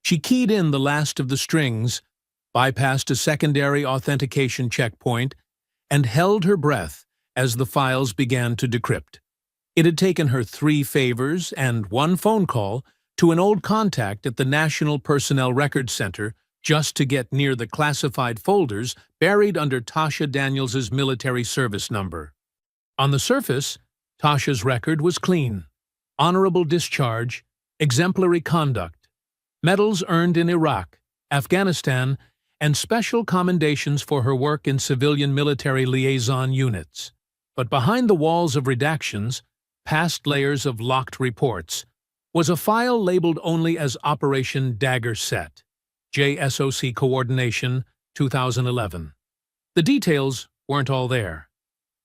She keyed in the last of the strings, bypassed a secondary authentication checkpoint, and held her breath as the files began to decrypt. It had taken her 3 favors and 1 phone call to an old contact at the National Personnel Records Center just to get near the classified folders buried under Tasha Daniels's military service number. On the surface, Tasha's record was clean. Honorable discharge, exemplary conduct, medals earned in Iraq, Afghanistan, and special commendations for her work in civilian military liaison units. But behind the walls of redactions, past layers of locked reports, was a file labeled only as Operation Dagger Set, JSOC Coordination, 2011. The details weren't all there.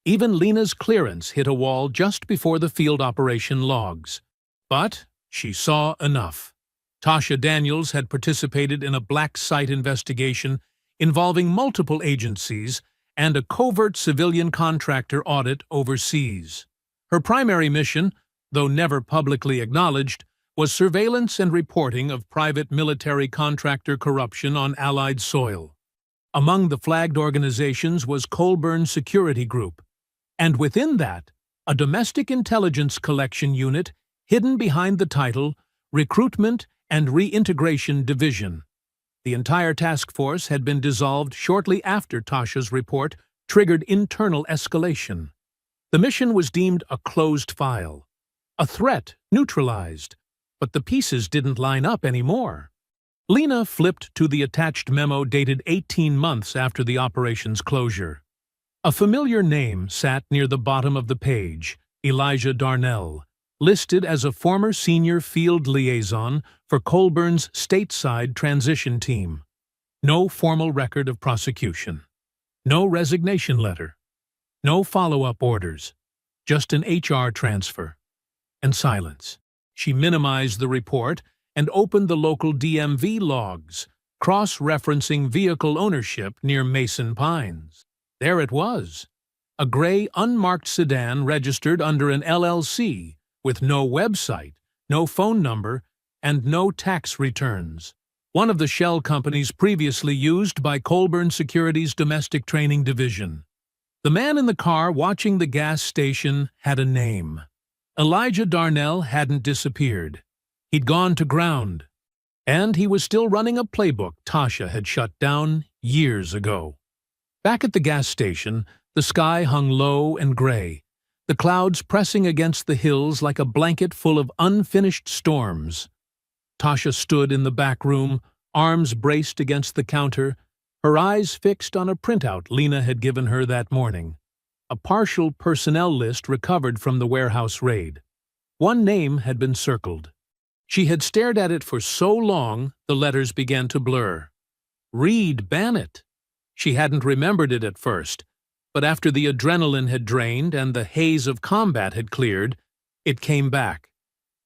Even Lena's clearance hit a wall just before the field operation logs. But she saw enough. Tasha Daniels had participated in a black site investigation involving multiple agencies and a covert civilian contractor audit overseas. Her primary mission, though never publicly acknowledged, was surveillance and reporting of private military contractor corruption on Allied soil. Among the flagged organizations was Colburn Security Group, and within that, a domestic intelligence collection unit hidden behind the title Recruitment and Reintegration Division. The entire task force had been dissolved shortly after Tasha's report triggered internal escalation. The mission was deemed a closed file, a threat neutralized, but the pieces didn't line up anymore. Lena flipped to the attached memo dated 18 months after the operation's closure. A familiar name sat near the bottom of the page, Elijah Darnell, listed as a former senior field liaison for Colburn's stateside transition team. No formal record of prosecution. No resignation letter. No follow-up orders. Just an HR transfer. And silence. She minimized the report and opened the local DMV logs, cross-referencing vehicle ownership near Mason Pines. There it was. A gray, unmarked sedan registered under an LLC, with no website, no phone number, and no tax returns. One of the shell companies previously used by Colburn Security's domestic training division. The man in the car watching the gas station had a name. Elijah Darnell hadn't disappeared. He'd gone to ground. And he was still running a playbook Tasha had shut down years ago. Back at the gas station, the sky hung low and gray, the clouds pressing against the hills like a blanket full of unfinished storms. Tasha stood in the back room, arms braced against the counter, her eyes fixed on a printout Lena had given her that morning. A partial personnel list recovered from the warehouse raid. One name had been circled. She had stared at it for so long, the letters began to blur. Reed Bannett. She hadn't remembered it at first, but after the adrenaline had drained and the haze of combat had cleared, It came back.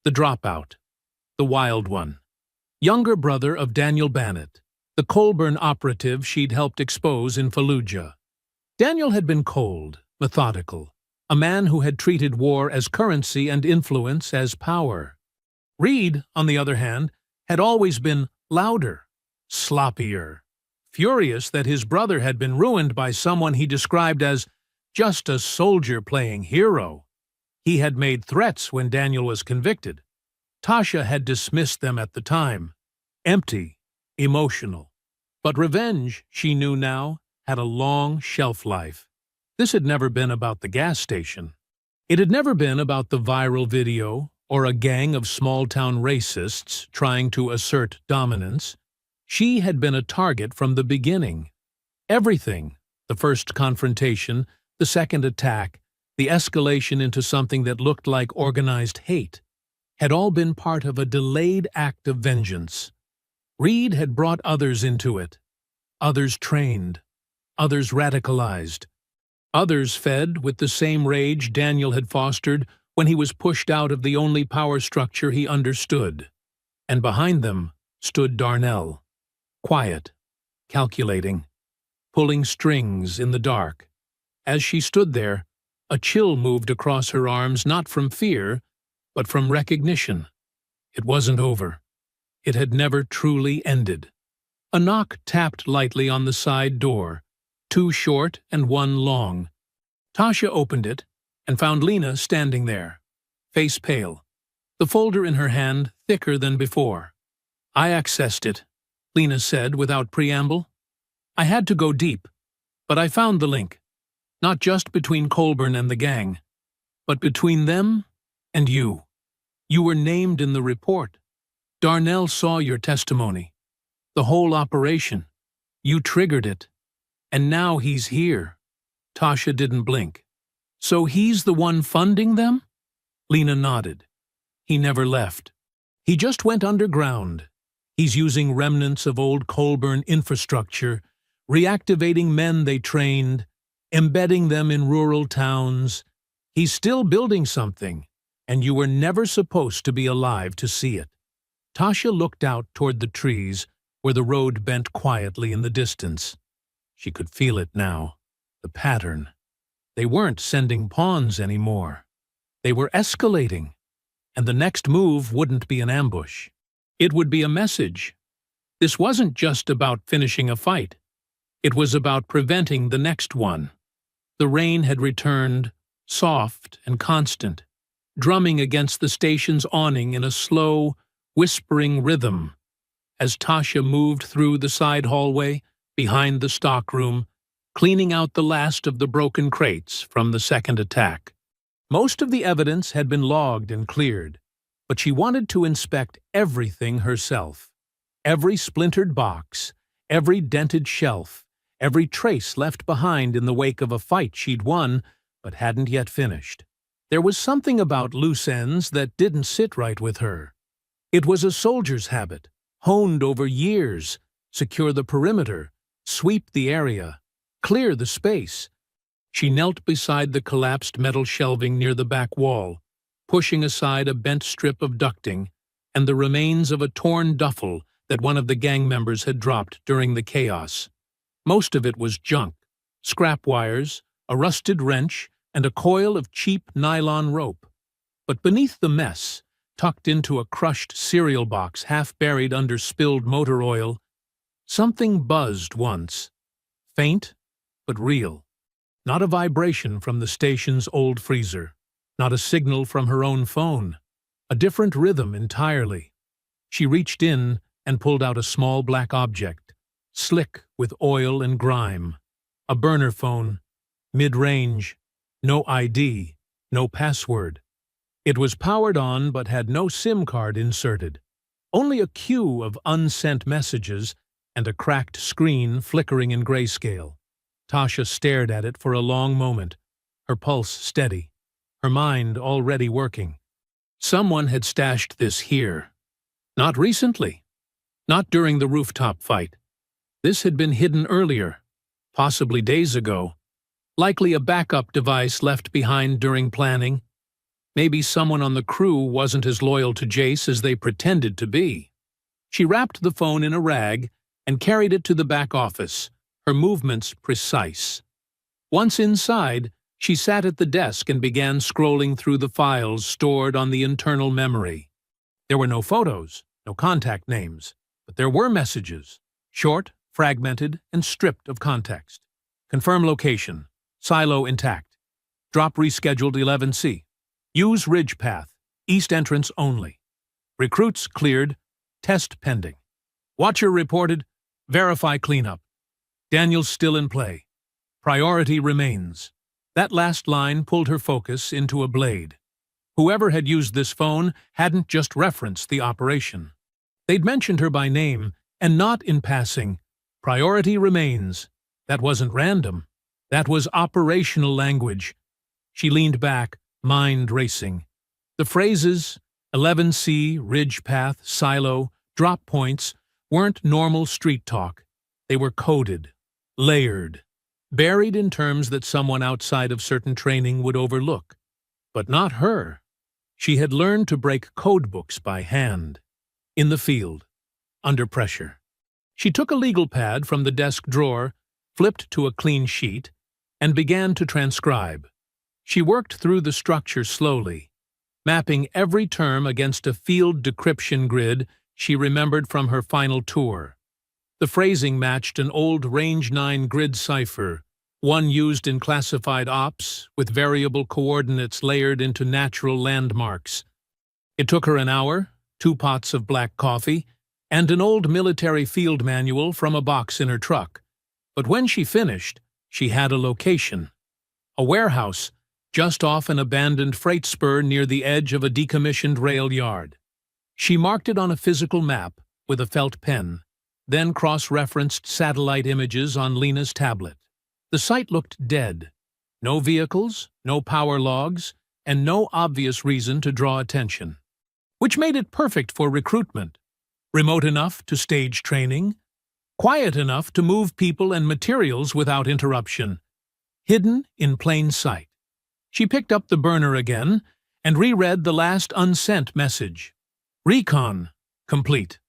The dropout. The wild one. Younger brother of Daniel Bannett, the Colburn operative she'd helped expose in Fallujah. Daniel had been cold, methodical, a man who had treated war as currency and influence as power. Reed, on the other hand, had always been louder, sloppier, furious that his brother had been ruined by someone he described as just a soldier playing hero. He had made threats when Daniel was convicted. Tasha had dismissed them at the time. Empty, emotional. But revenge, she knew now, had a long shelf life. This had never been about the gas station. It had never been about the viral video or a gang of small-town racists trying to assert dominance. She had been a target from the beginning. Everything, the first confrontation, the second attack, the escalation into something that looked like organized hate, had all been part of a delayed act of vengeance. Reed had brought others into it. Others trained. Others radicalized. Others fed with the same rage Daniel had fostered when he was pushed out of the only power structure he understood. And behind them stood Darnell, quiet, calculating, pulling strings in the dark. As she stood there, a chill moved across her arms, not from fear, but from recognition. It wasn't over. It had never truly ended. A knock tapped lightly on the side door, 2 short and 1 long. Tasha opened it and found Lena standing there, face pale, the folder in her hand thicker than before. "I accessed it," Lena said without preamble. "I had to go deep, but I found the link, not just between Colburn and the gang, but between them and you. You were named in the report. Darnell saw your testimony. The whole operation. You triggered it. And now he's here." Tasha didn't blink. "So he's the one funding them?" Lena nodded. "He never left. He just went underground. He's using remnants of old Colburn infrastructure, reactivating men they trained, embedding them in rural towns. He's still building something, and you were never supposed to be alive to see it." Tasha looked out toward the trees where the road bent quietly in the distance. She could feel it now, the pattern. They weren't sending pawns anymore. They were escalating, and the next move wouldn't be an ambush. It would be a message. This wasn't just about finishing a fight. It was about preventing the next one. The rain had returned, soft and constant, drumming against the station's awning in a slow, whispering rhythm. As Tasha moved through the side hallway, behind the stockroom, cleaning out the last of the broken crates from the second attack. Most of the evidence had been logged and cleared, but she wanted to inspect everything herself. Every splintered box, every dented shelf, every trace left behind in the wake of a fight she'd won but hadn't yet finished. There was something about loose ends that didn't sit right with her. It was a soldier's habit, honed over years: secure the perimeter, sweep the area, clear the space. She knelt beside the collapsed metal shelving near the back wall, pushing aside a bent strip of ducting and the remains of a torn duffel that one of the gang members had dropped during the chaos. Most of it was junk: scrap wires, a rusted wrench, and a coil of cheap nylon rope. But beneath the mess, tucked into a crushed cereal box half buried under spilled motor oil, something buzzed once. Faint, but real. Not a vibration from the station's old freezer. Not a signal from her own phone. A different rhythm entirely. She reached in and pulled out a small black object, slick with oil and grime. A burner phone, mid-range, no ID, no password. It was powered on but had no SIM card inserted. Only a queue of unsent messages and a cracked screen flickering in grayscale. Tasha stared at it for a long moment, her pulse steady, her mind already working. Someone had stashed this here. Not recently. Not during the rooftop fight. This had been hidden earlier, possibly days ago. Likely a backup device left behind during planning. Maybe someone on the crew wasn't as loyal to Jace as they pretended to be. She wrapped the phone in a rag and carried it to the back office, her movements precise. Once inside, she sat at the desk and began scrolling through the files stored on the internal memory. There were no photos, no contact names, but there were messages, short, fragmented, and stripped of context. Confirm location. Silo intact. Drop rescheduled 11C. Use ridge path. East entrance only. Recruits cleared. Test pending. Watcher reported. Verify cleanup. Daniel's still in play. Priority remains. That last line pulled her focus into a blade. Whoever had used this phone hadn't just referenced the operation. They'd mentioned her by name, and not in passing. Priority remains. That wasn't random. That was operational language. She leaned back, mind racing. The phrases, 11C, ridge path, silo, drop points, weren't normal street talk. They were coded, layered, buried in terms that someone outside of certain training would overlook. But not her. She had learned to break code books by hand. In the field. Under pressure. She took a legal pad from the desk drawer, flipped to a clean sheet, and began to transcribe. She worked through the structure slowly, mapping every term against a field decryption grid she remembered from her final tour. The phrasing matched an old Range 9 grid cipher, one used in classified ops, with variable coordinates layered into natural landmarks. It took her an hour, 2 pots of black coffee, and an old military field manual from a box in her truck. But when she finished, she had a location. A warehouse, just off an abandoned freight spur near the edge of a decommissioned rail yard. She marked it on a physical map with a felt pen, then cross-referenced satellite images on Lena's tablet. The site looked dead. No vehicles, no power logs, and no obvious reason to draw attention. Which made it perfect for recruitment. Remote enough to stage training, quiet enough to move people and materials without interruption. Hidden in plain sight. She picked up the burner again and reread the last unsent message. Recon. Complete.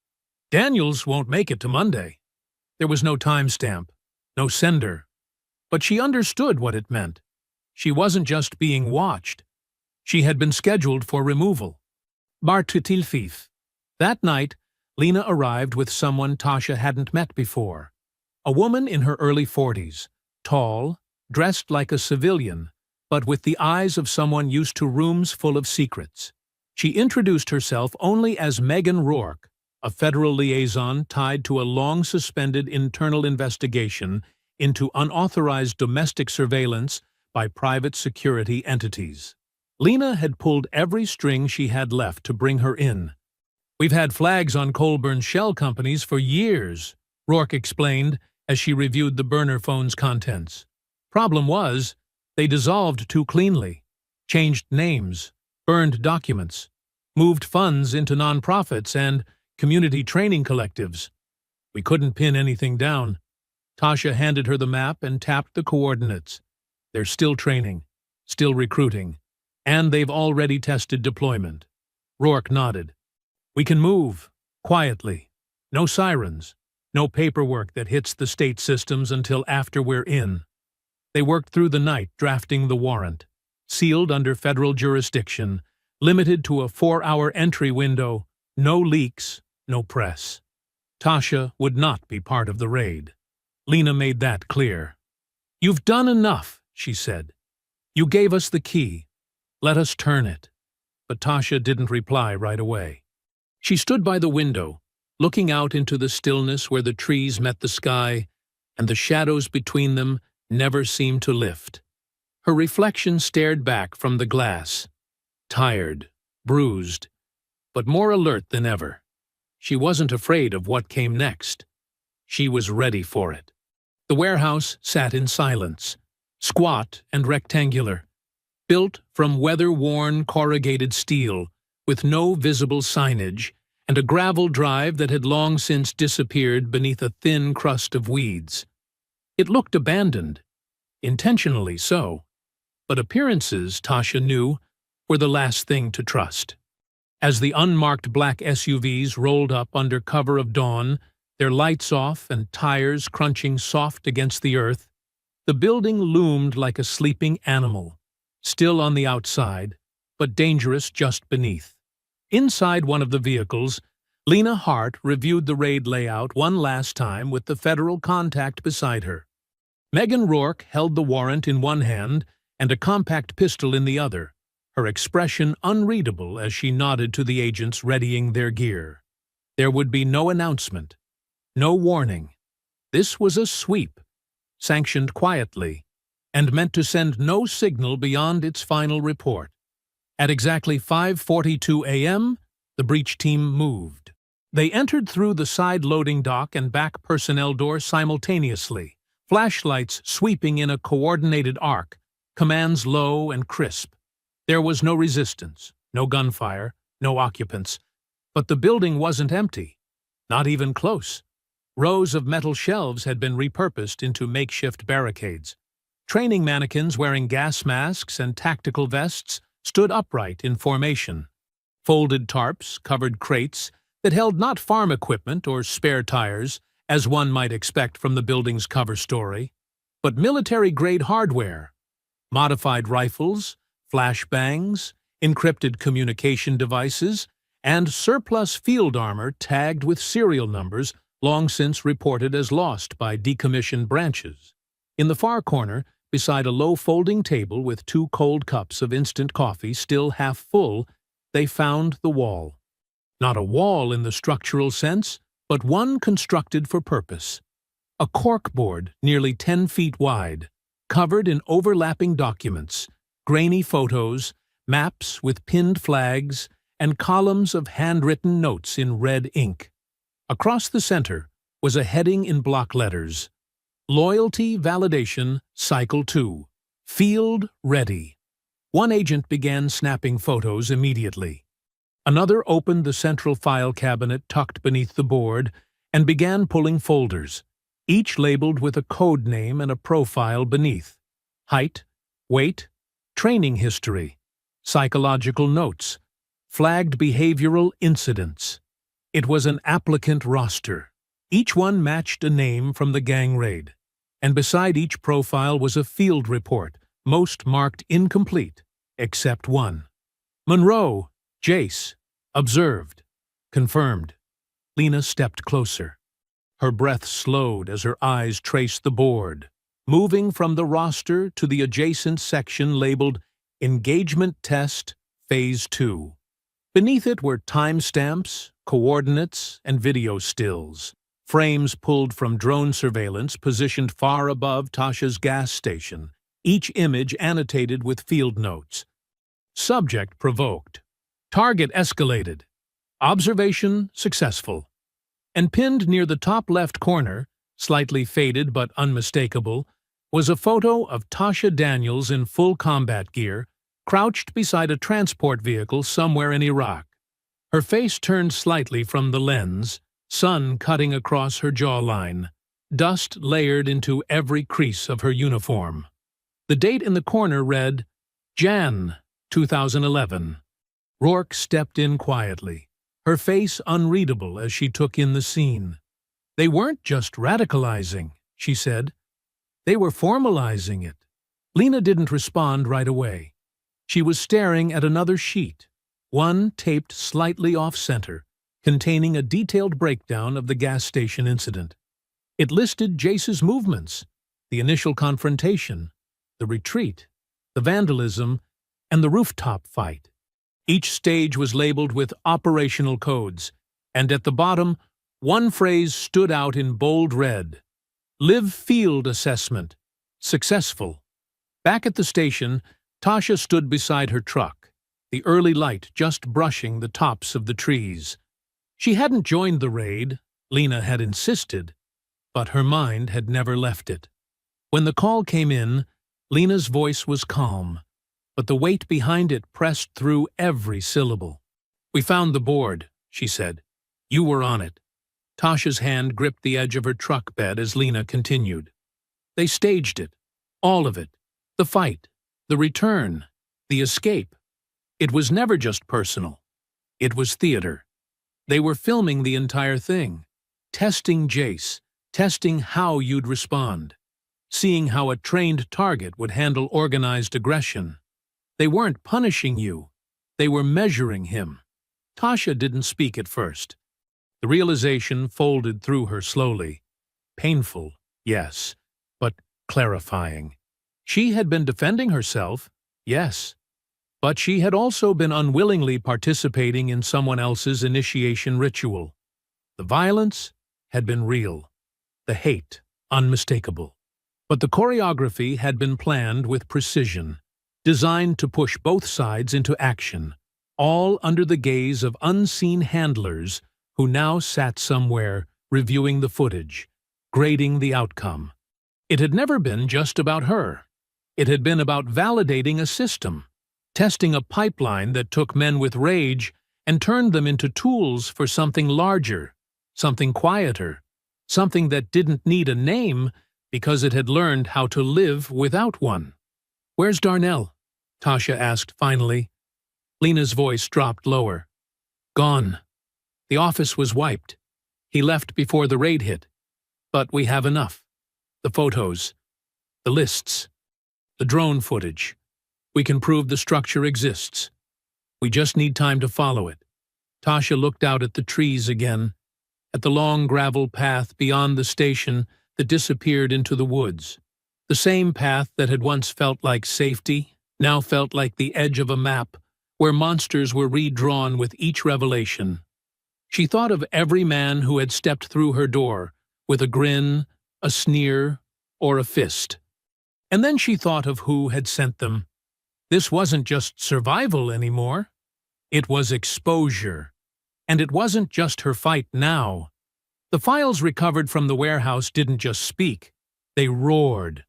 Daniels won't make it to Monday. There was no timestamp, no sender. But she understood what it meant. She wasn't just being watched. She had been scheduled for removal. Bartutilfif. That night, Lena arrived with someone Tasha hadn't met before. A woman in her early 40s, tall, dressed like a civilian, but with the eyes of someone used to rooms full of secrets. She introduced herself only as Megan Rourke, a federal liaison tied to a long-suspended internal investigation into unauthorized domestic surveillance by private security entities. Lena had pulled every string she had left to bring her in. We've had flags on Colburn's shell companies for years, Rourke explained as she reviewed the burner phone's contents. Problem was, they dissolved too cleanly, changed names, burned documents, moved funds into nonprofits and community training collectives. We couldn't pin anything down. Tasha handed her the map and tapped the coordinates. They're still training, still recruiting, and they've already tested deployment. Rourke nodded. We can move, quietly. No sirens, no paperwork that hits the state systems until after we're in. They worked through the night drafting the warrant, sealed under federal jurisdiction, limited to a 4-hour entry window, no leaks, no press. Tasha would not be part of the raid. Lena made that clear. You've done enough, she said. You gave us the key. Let us turn it. But Tasha didn't reply right away. She stood by the window, looking out into the stillness where the trees met the sky, and the shadows between them never seemed to lift. Her reflection stared back from the glass, tired, bruised, but more alert than ever. She wasn't afraid of what came next. She was ready for it. The warehouse sat in silence, squat and rectangular, built from weather-worn corrugated steel, with no visible signage, and a gravel drive that had long since disappeared beneath a thin crust of weeds. It looked abandoned, intentionally so, but appearances, Tasha knew, were the last thing to trust. As the unmarked black SUVs rolled up under cover of dawn, their lights off and tires crunching soft against the earth, the building loomed like a sleeping animal, still on the outside, but dangerous just beneath. Inside one of the vehicles, Lena Hart reviewed the raid layout one last time with the federal contact beside her. Megan Rourke held the warrant in one hand and a compact pistol in the other, her expression unreadable as she nodded to the agents readying their gear. There would be no announcement, no warning. This was a sweep, sanctioned quietly, and meant to send no signal beyond its final report. At exactly 5:42 a.m., the breach team moved. They entered through the side loading dock and back personnel door simultaneously, flashlights sweeping in a coordinated arc, commands low and crisp. There was no resistance, no gunfire, no occupants, but the building wasn't empty, not even close. Rows of metal shelves had been repurposed into makeshift barricades. Training mannequins wearing gas masks and tactical vests stood upright in formation. Folded tarps covered crates that held not farm equipment or spare tires, as one might expect from the building's cover story, but military-grade hardware, modified rifles, flashbangs, encrypted communication devices, and surplus field armor tagged with serial numbers long since reported as lost by decommissioned branches. In the far corner, beside a low folding table with 2 cold cups of instant coffee still half full, they found the wall. Not a wall in the structural sense, but one constructed for purpose. A corkboard nearly 10 feet wide, covered in overlapping documents, grainy photos, maps with pinned flags, and columns of handwritten notes in red ink. Across the center was a heading in block letters: Loyalty Validation Cycle 2. Field Ready. One agent began snapping photos immediately. Another opened the central file cabinet tucked beneath the board and began pulling folders, each labeled with a code name and a profile beneath: height, weight, training history, psychological notes, flagged behavioral incidents. It was an applicant roster. Each one matched a name from the gang raid, and beside each profile was a field report, most marked incomplete, except one. Monroe, Jace, observed, confirmed. Lena stepped closer. Her breath slowed as her eyes traced the board, moving from the roster to the adjacent section labeled Engagement Test Phase 2. Beneath it were timestamps, coordinates, and video stills, frames pulled from drone surveillance positioned far above Tasha's gas station, each image annotated with field notes. Subject provoked. Target escalated. Observation successful. And pinned near the top left corner, slightly faded but unmistakable, was a photo of Tasha Daniels in full combat gear, crouched beside a transport vehicle somewhere in Iraq. Her face turned slightly from the lens, sun cutting across her jawline, dust layered into every crease of her uniform. The date in the corner read, Jan 2011. Rourke stepped in quietly, her face unreadable as she took in the scene. They weren't just radicalizing, she said. They were formalizing it. Lena didn't respond right away. She was staring at another sheet, one taped slightly off-center, containing a detailed breakdown of the gas station incident. It listed Jace's movements, the initial confrontation, the retreat, the vandalism, and the rooftop fight. Each stage was labeled with operational codes, and at the bottom, one phrase stood out in bold red: Live Field Assessment. Successful. Back at the station, Tasha stood beside her truck, the early light just brushing the tops of the trees. She hadn't joined the raid, Lena had insisted, but her mind had never left it. When the call came in, Lena's voice was calm, but the weight behind it pressed through every syllable. We found the board, she said. You were on it. Tasha's hand gripped the edge of her truck bed as Lena continued. They staged it. All of it. The fight. The return. The escape. It was never just personal. It was theater. They were filming the entire thing, testing Jace, testing how you'd respond, seeing how a trained target would handle organized aggression. They weren't punishing you. They were measuring him. Tasha didn't speak at first. The realization folded through her slowly. Painful, yes, but clarifying. She had been defending herself, yes, but she had also been unwillingly participating in someone else's initiation ritual. The violence had been real, the hate unmistakable. But the choreography had been planned with precision, designed to push both sides into action, all under the gaze of unseen handlers who now sat somewhere reviewing the footage, grading the outcome. It had never been just about her. It had been about validating a system, testing a pipeline that took men with rage and turned them into tools for something larger, something quieter, something that didn't need a name because it had learned how to live without one. "Where's Darnell?" Tasha asked finally. Lena's voice dropped lower. "Gone. The office was wiped. He left before the raid hit. But we have enough. The photos, the lists, the drone footage. We can prove the structure exists. We just need time to follow it." Tasha looked out at the trees again, at the long gravel path beyond the station that disappeared into the woods. The same path that had once felt like safety, now felt like the edge of a map where monsters were redrawn with each revelation. She thought of every man who had stepped through her door, with a grin, a sneer, or a fist. And then she thought of who had sent them. This wasn't just survival anymore. It was exposure. And it wasn't just her fight now. The files recovered from the warehouse didn't just speak. They roared.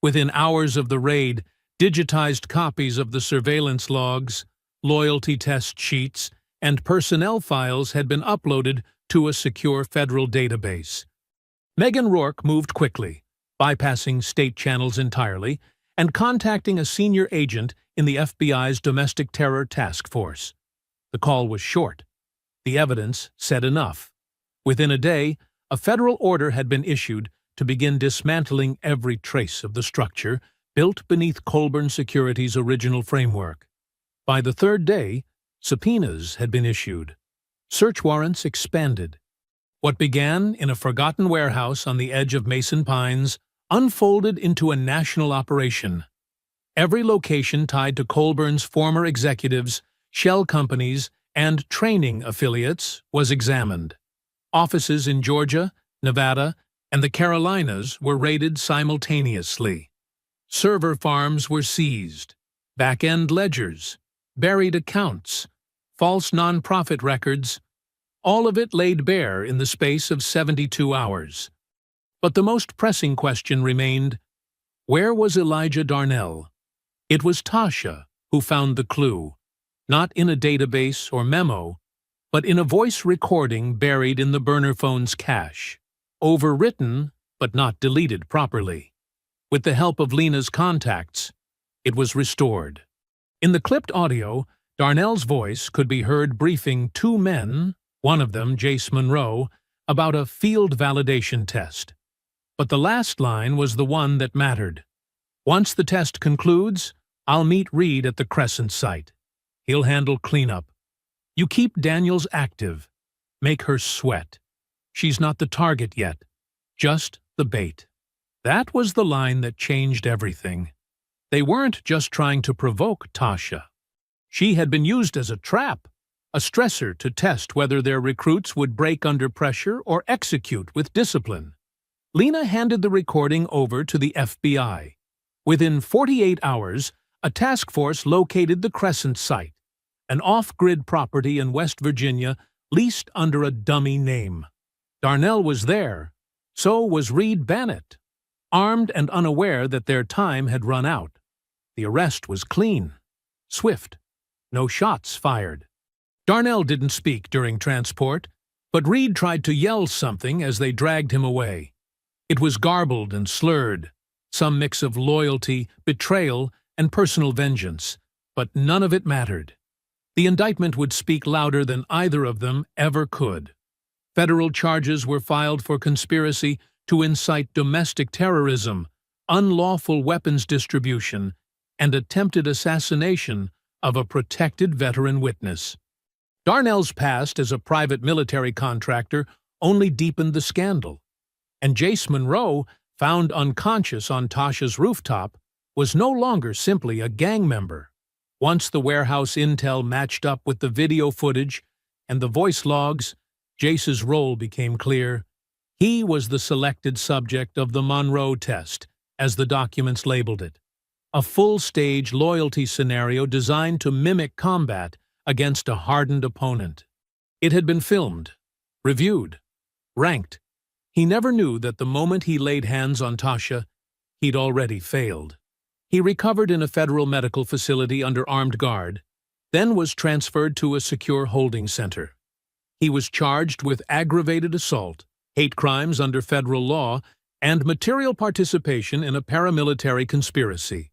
Within hours of the raid, digitized copies of the surveillance logs, loyalty test sheets, and personnel files had been uploaded to a secure federal database. Megan Rourke moved quickly, bypassing state channels entirely, and contacting a senior agent in the FBI's Domestic Terror Task Force. The call was short. The evidence said enough. Within a day, a federal order had been issued to begin dismantling every trace of the structure built beneath Colburn Security's original framework. By the third day, subpoenas had been issued. Search warrants expanded. What began in a forgotten warehouse on the edge of Mason Pines unfolded into a national operation. Every location tied to Colburn's former executives, shell companies, and training affiliates was examined. Offices in Georgia, Nevada, and the Carolinas were raided simultaneously. Server farms were seized, back-end ledgers, buried accounts, false nonprofit records, all of it laid bare in the space of 72 hours. But the most pressing question remained, where was Elijah Darnell? It was Tasha who found the clue, not in a database or memo, but in a voice recording buried in the burner phone's cache, overwritten but not deleted properly. With the help of Lena's contacts, it was restored. In the clipped audio, Darnell's voice could be heard briefing two men, one of them Jace Monroe, about a field validation test. But the last line was the one that mattered. "Once the test concludes, I'll meet Reed at the Crescent site. He'll handle cleanup. You keep Daniels active. Make her sweat. She's not the target yet, just the bait." That was the line that changed everything. They weren't just trying to provoke Tasha. She had been used as a trap, a stressor to test whether their recruits would break under pressure or execute with discipline. Lena handed the recording over to the FBI. Within 48 hours, a task force located the Crescent site, an off-grid property in West Virginia leased under a dummy name. Darnell was there. So was Reed Bannett, armed and unaware that their time had run out. The arrest was clean, swift, no shots fired. Darnell didn't speak during transport, but Reed tried to yell something as they dragged him away. It was garbled and slurred, some mix of loyalty, betrayal, and personal vengeance, but none of it mattered. The indictment would speak louder than either of them ever could. Federal charges were filed for conspiracy to incite domestic terrorism, unlawful weapons distribution, and attempted assassination of a protected veteran witness. Darnell's past as a private military contractor only deepened the scandal, and Jace Monroe, found unconscious on Tasha's rooftop, was no longer simply a gang member. Once the warehouse intel matched up with the video footage and the voice logs, Jace's role became clear. He was the selected subject of the Monroe test, as the documents labeled it, a full-stage loyalty scenario designed to mimic combat against a hardened opponent. It had been filmed, reviewed, ranked. He never knew that the moment he laid hands on Tasha, he'd already failed. He recovered in a federal medical facility under armed guard, then was transferred to a secure holding center. He was charged with aggravated assault, hate crimes under federal law, and material participation in a paramilitary conspiracy.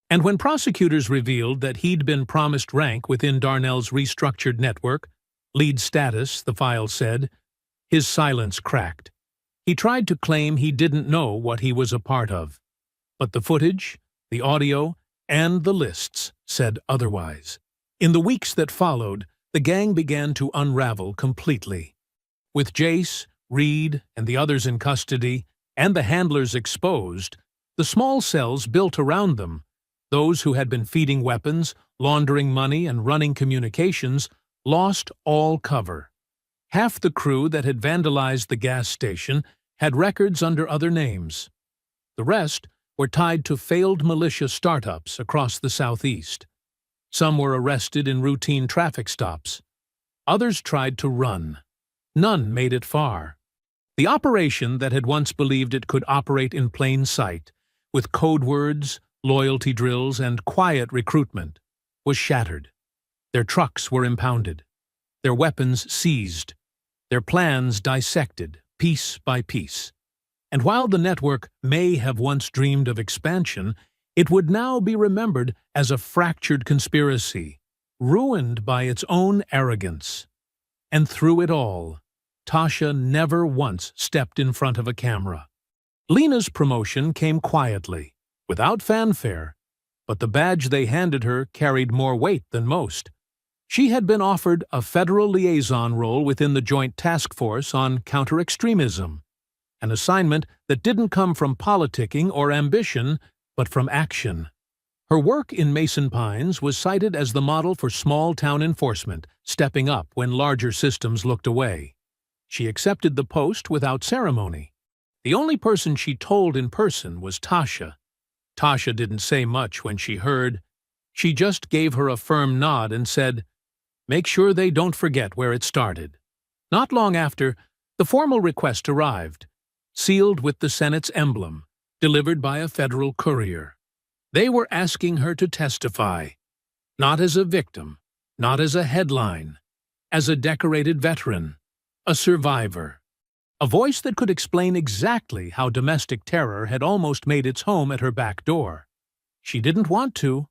And when prosecutors revealed that he'd been promised rank within Darnell's restructured network, lead status, the file said, his silence cracked. He tried to claim he didn't know what he was a part of. But the footage, the audio, and the lists said otherwise. In the weeks that followed, the gang began to unravel completely. With Jace, Reed, and the others in custody, and the handlers exposed, the small cells built around them, those who had been feeding weapons, laundering money, and running communications, lost all cover. Half the crew that had vandalized the gas station had records under other names. The rest were tied to failed militia startups across the Southeast. Some were arrested in routine traffic stops. Others tried to run. None made it far. The operation that had once believed it could operate in plain sight, with code words, loyalty drills, and quiet recruitment, was shattered. Their trucks were impounded, their weapons seized, their plans dissected, piece by piece. And while the network may have once dreamed of expansion, it would now be remembered as a fractured conspiracy, ruined by its own arrogance. And through it all, Tasha never once stepped in front of a camera. Lena's promotion came quietly, without fanfare, but the badge they handed her carried more weight than most. She had been offered a federal liaison role within the Joint Task Force on Counter-Extremism, an assignment that didn't come from politicking or ambition, but from action. Her work in Mason Pines was cited as the model for small-town enforcement, stepping up when larger systems looked away. She accepted the post without ceremony. The only person she told in person was Tasha. Tasha didn't say much when she heard. She just gave her a firm nod and said, "Make sure they don't forget where it started." Not long after, the formal request arrived, sealed with the Senate's emblem, delivered by a federal courier. They were asking her to testify, not as a victim, not as a headline, as a decorated veteran, a survivor, a voice that could explain exactly how domestic terror had almost made its home at her back door. She didn't want to,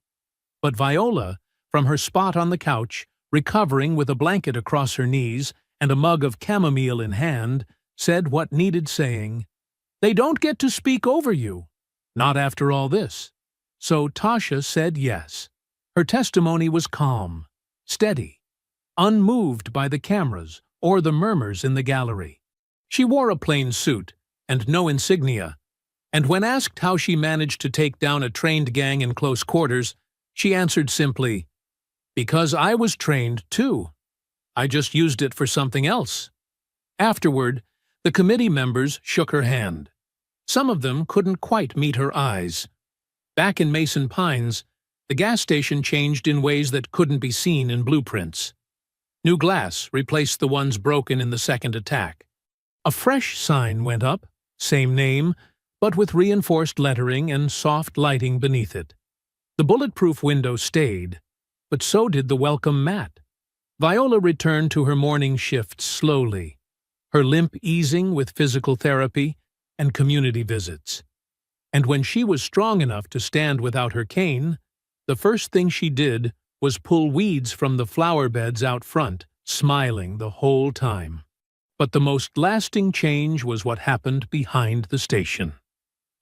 but Viola, from her spot on the couch, recovering with a blanket across her knees and a mug of chamomile in hand, said what needed saying. "They don't get to speak over you. Not after all this." So Tasha said yes. Her testimony was calm, steady, unmoved by the cameras or the murmurs in the gallery. She wore a plain suit and no insignia, and when asked how she managed to take down a trained gang in close quarters, she answered simply, "Because I was trained too. I just used it for something else." Afterward, the committee members shook her hand. Some of them couldn't quite meet her eyes. Back in Mason Pines, the gas station changed in ways that couldn't be seen in blueprints. New glass replaced the ones broken in the second attack. A fresh sign went up, same name, but with reinforced lettering and soft lighting beneath it. The bulletproof window stayed, but so did the welcome mat. Viola returned to her morning shift slowly, her limp easing with physical therapy and community visits. And when she was strong enough to stand without her cane, the first thing she did was pull weeds from the flower beds out front, smiling the whole time. But the most lasting change was what happened behind the station.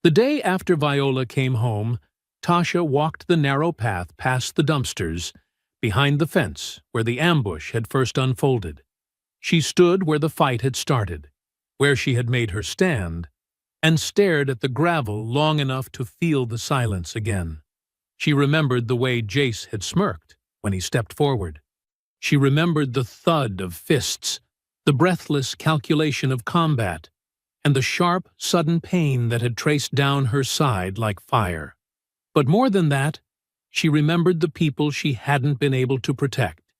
The day after Viola came home, Tasha walked the narrow path past the dumpsters, behind the fence where the ambush had first unfolded. She stood where the fight had started, where she had made her stand, and stared at the gravel long enough to feel the silence again. She remembered the way Jace had smirked when he stepped forward. She remembered the thud of fists, the breathless calculation of combat, and the sharp, sudden pain that had traced down her side like fire. But more than that, she remembered the people she hadn't been able to protect,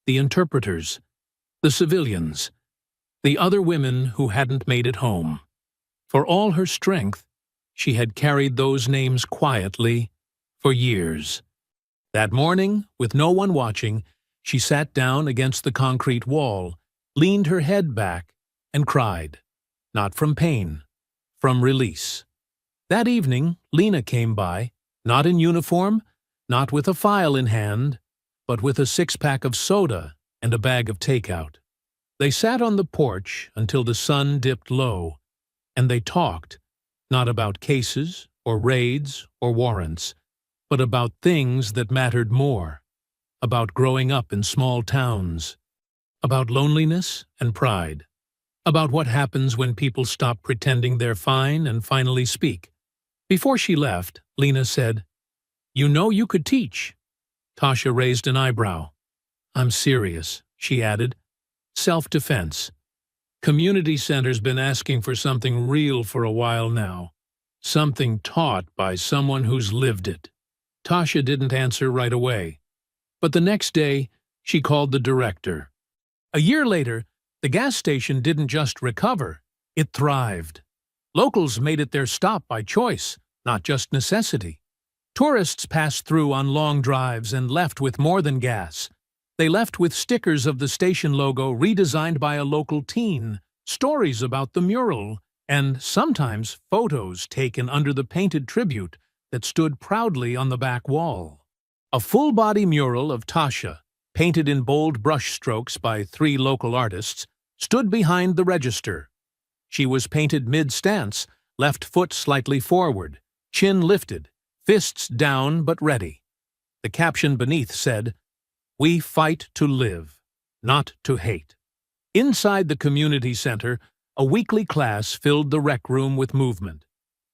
the interpreters, the civilians, the other women who hadn't made it home. For all her strength, she had carried those names quietly for years. That morning, with no one watching, she sat down against the concrete wall, leaned her head back, and cried. Not from pain, from release. That evening, Lena came by, not in uniform, not with a file in hand, but with a six-pack of soda and a bag of takeout. They sat on the porch until the sun dipped low, and they talked, not about cases or raids or warrants, but about things that mattered more, about growing up in small towns, about loneliness and pride, about what happens when people stop pretending they're fine and finally speak. Before she left, Lena said, "You know you could teach." Tasha raised an eyebrow. "I'm serious," she added. "Self-defense. Community center's been asking for something real for a while now. Something taught by someone who's lived it." Tasha didn't answer right away. But the next day, she called the director. A year later, the gas station didn't just recover, it thrived. Locals made it their stop by choice, not just necessity. Tourists passed through on long drives and left with more than gas. They left with stickers of the station logo redesigned by a local teen, stories about the mural, and sometimes photos taken under the painted tribute that stood proudly on the back wall. A full-body mural of Tasha, painted in bold brushstrokes by 3 local artists, stood behind the register. She was painted mid-stance, left foot slightly forward, chin lifted, fists down but ready. The caption beneath said, "We fight to live, not to hate." Inside the community center, a weekly class filled the rec room with movement.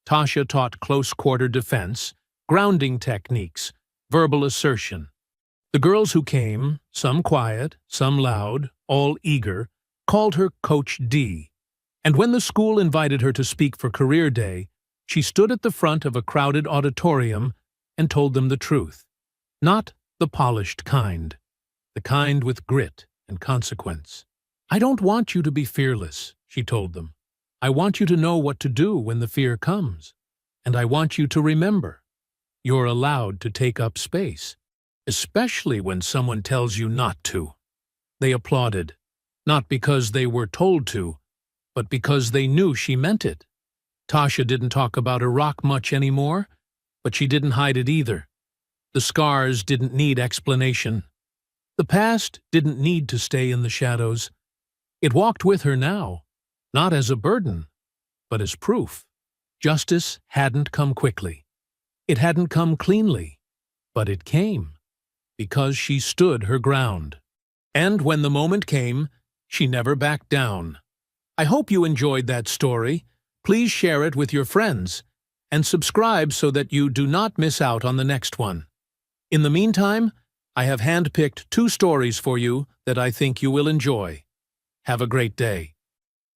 Tasha taught close-quarter defense, grounding techniques, verbal assertion. The girls who came, some quiet, some loud, all eager, called her Coach D. And when the school invited her to speak for Career Day, she stood at the front of a crowded auditorium and told them the truth. Not the polished kind, the kind with grit and consequence. "I don't want you to be fearless," she told them. "I want you to know what to do when the fear comes. And I want you to remember, you're allowed to take up space, especially when someone tells you not to." They applauded, not because they were told to, but because they knew she meant it. Tasha didn't talk about Iraq much anymore, but she didn't hide it either. The scars didn't need explanation. The past didn't need to stay in the shadows. It walked with her now, not as a burden, but as proof. Justice hadn't come quickly. It hadn't come cleanly, but it came, because she stood her ground. And when the moment came, she never backed down. I hope you enjoyed that story. Please share it with your friends, and subscribe so that you do not miss out on the next one. In the meantime, I have handpicked 2 stories for you that I think you will enjoy. Have a great day.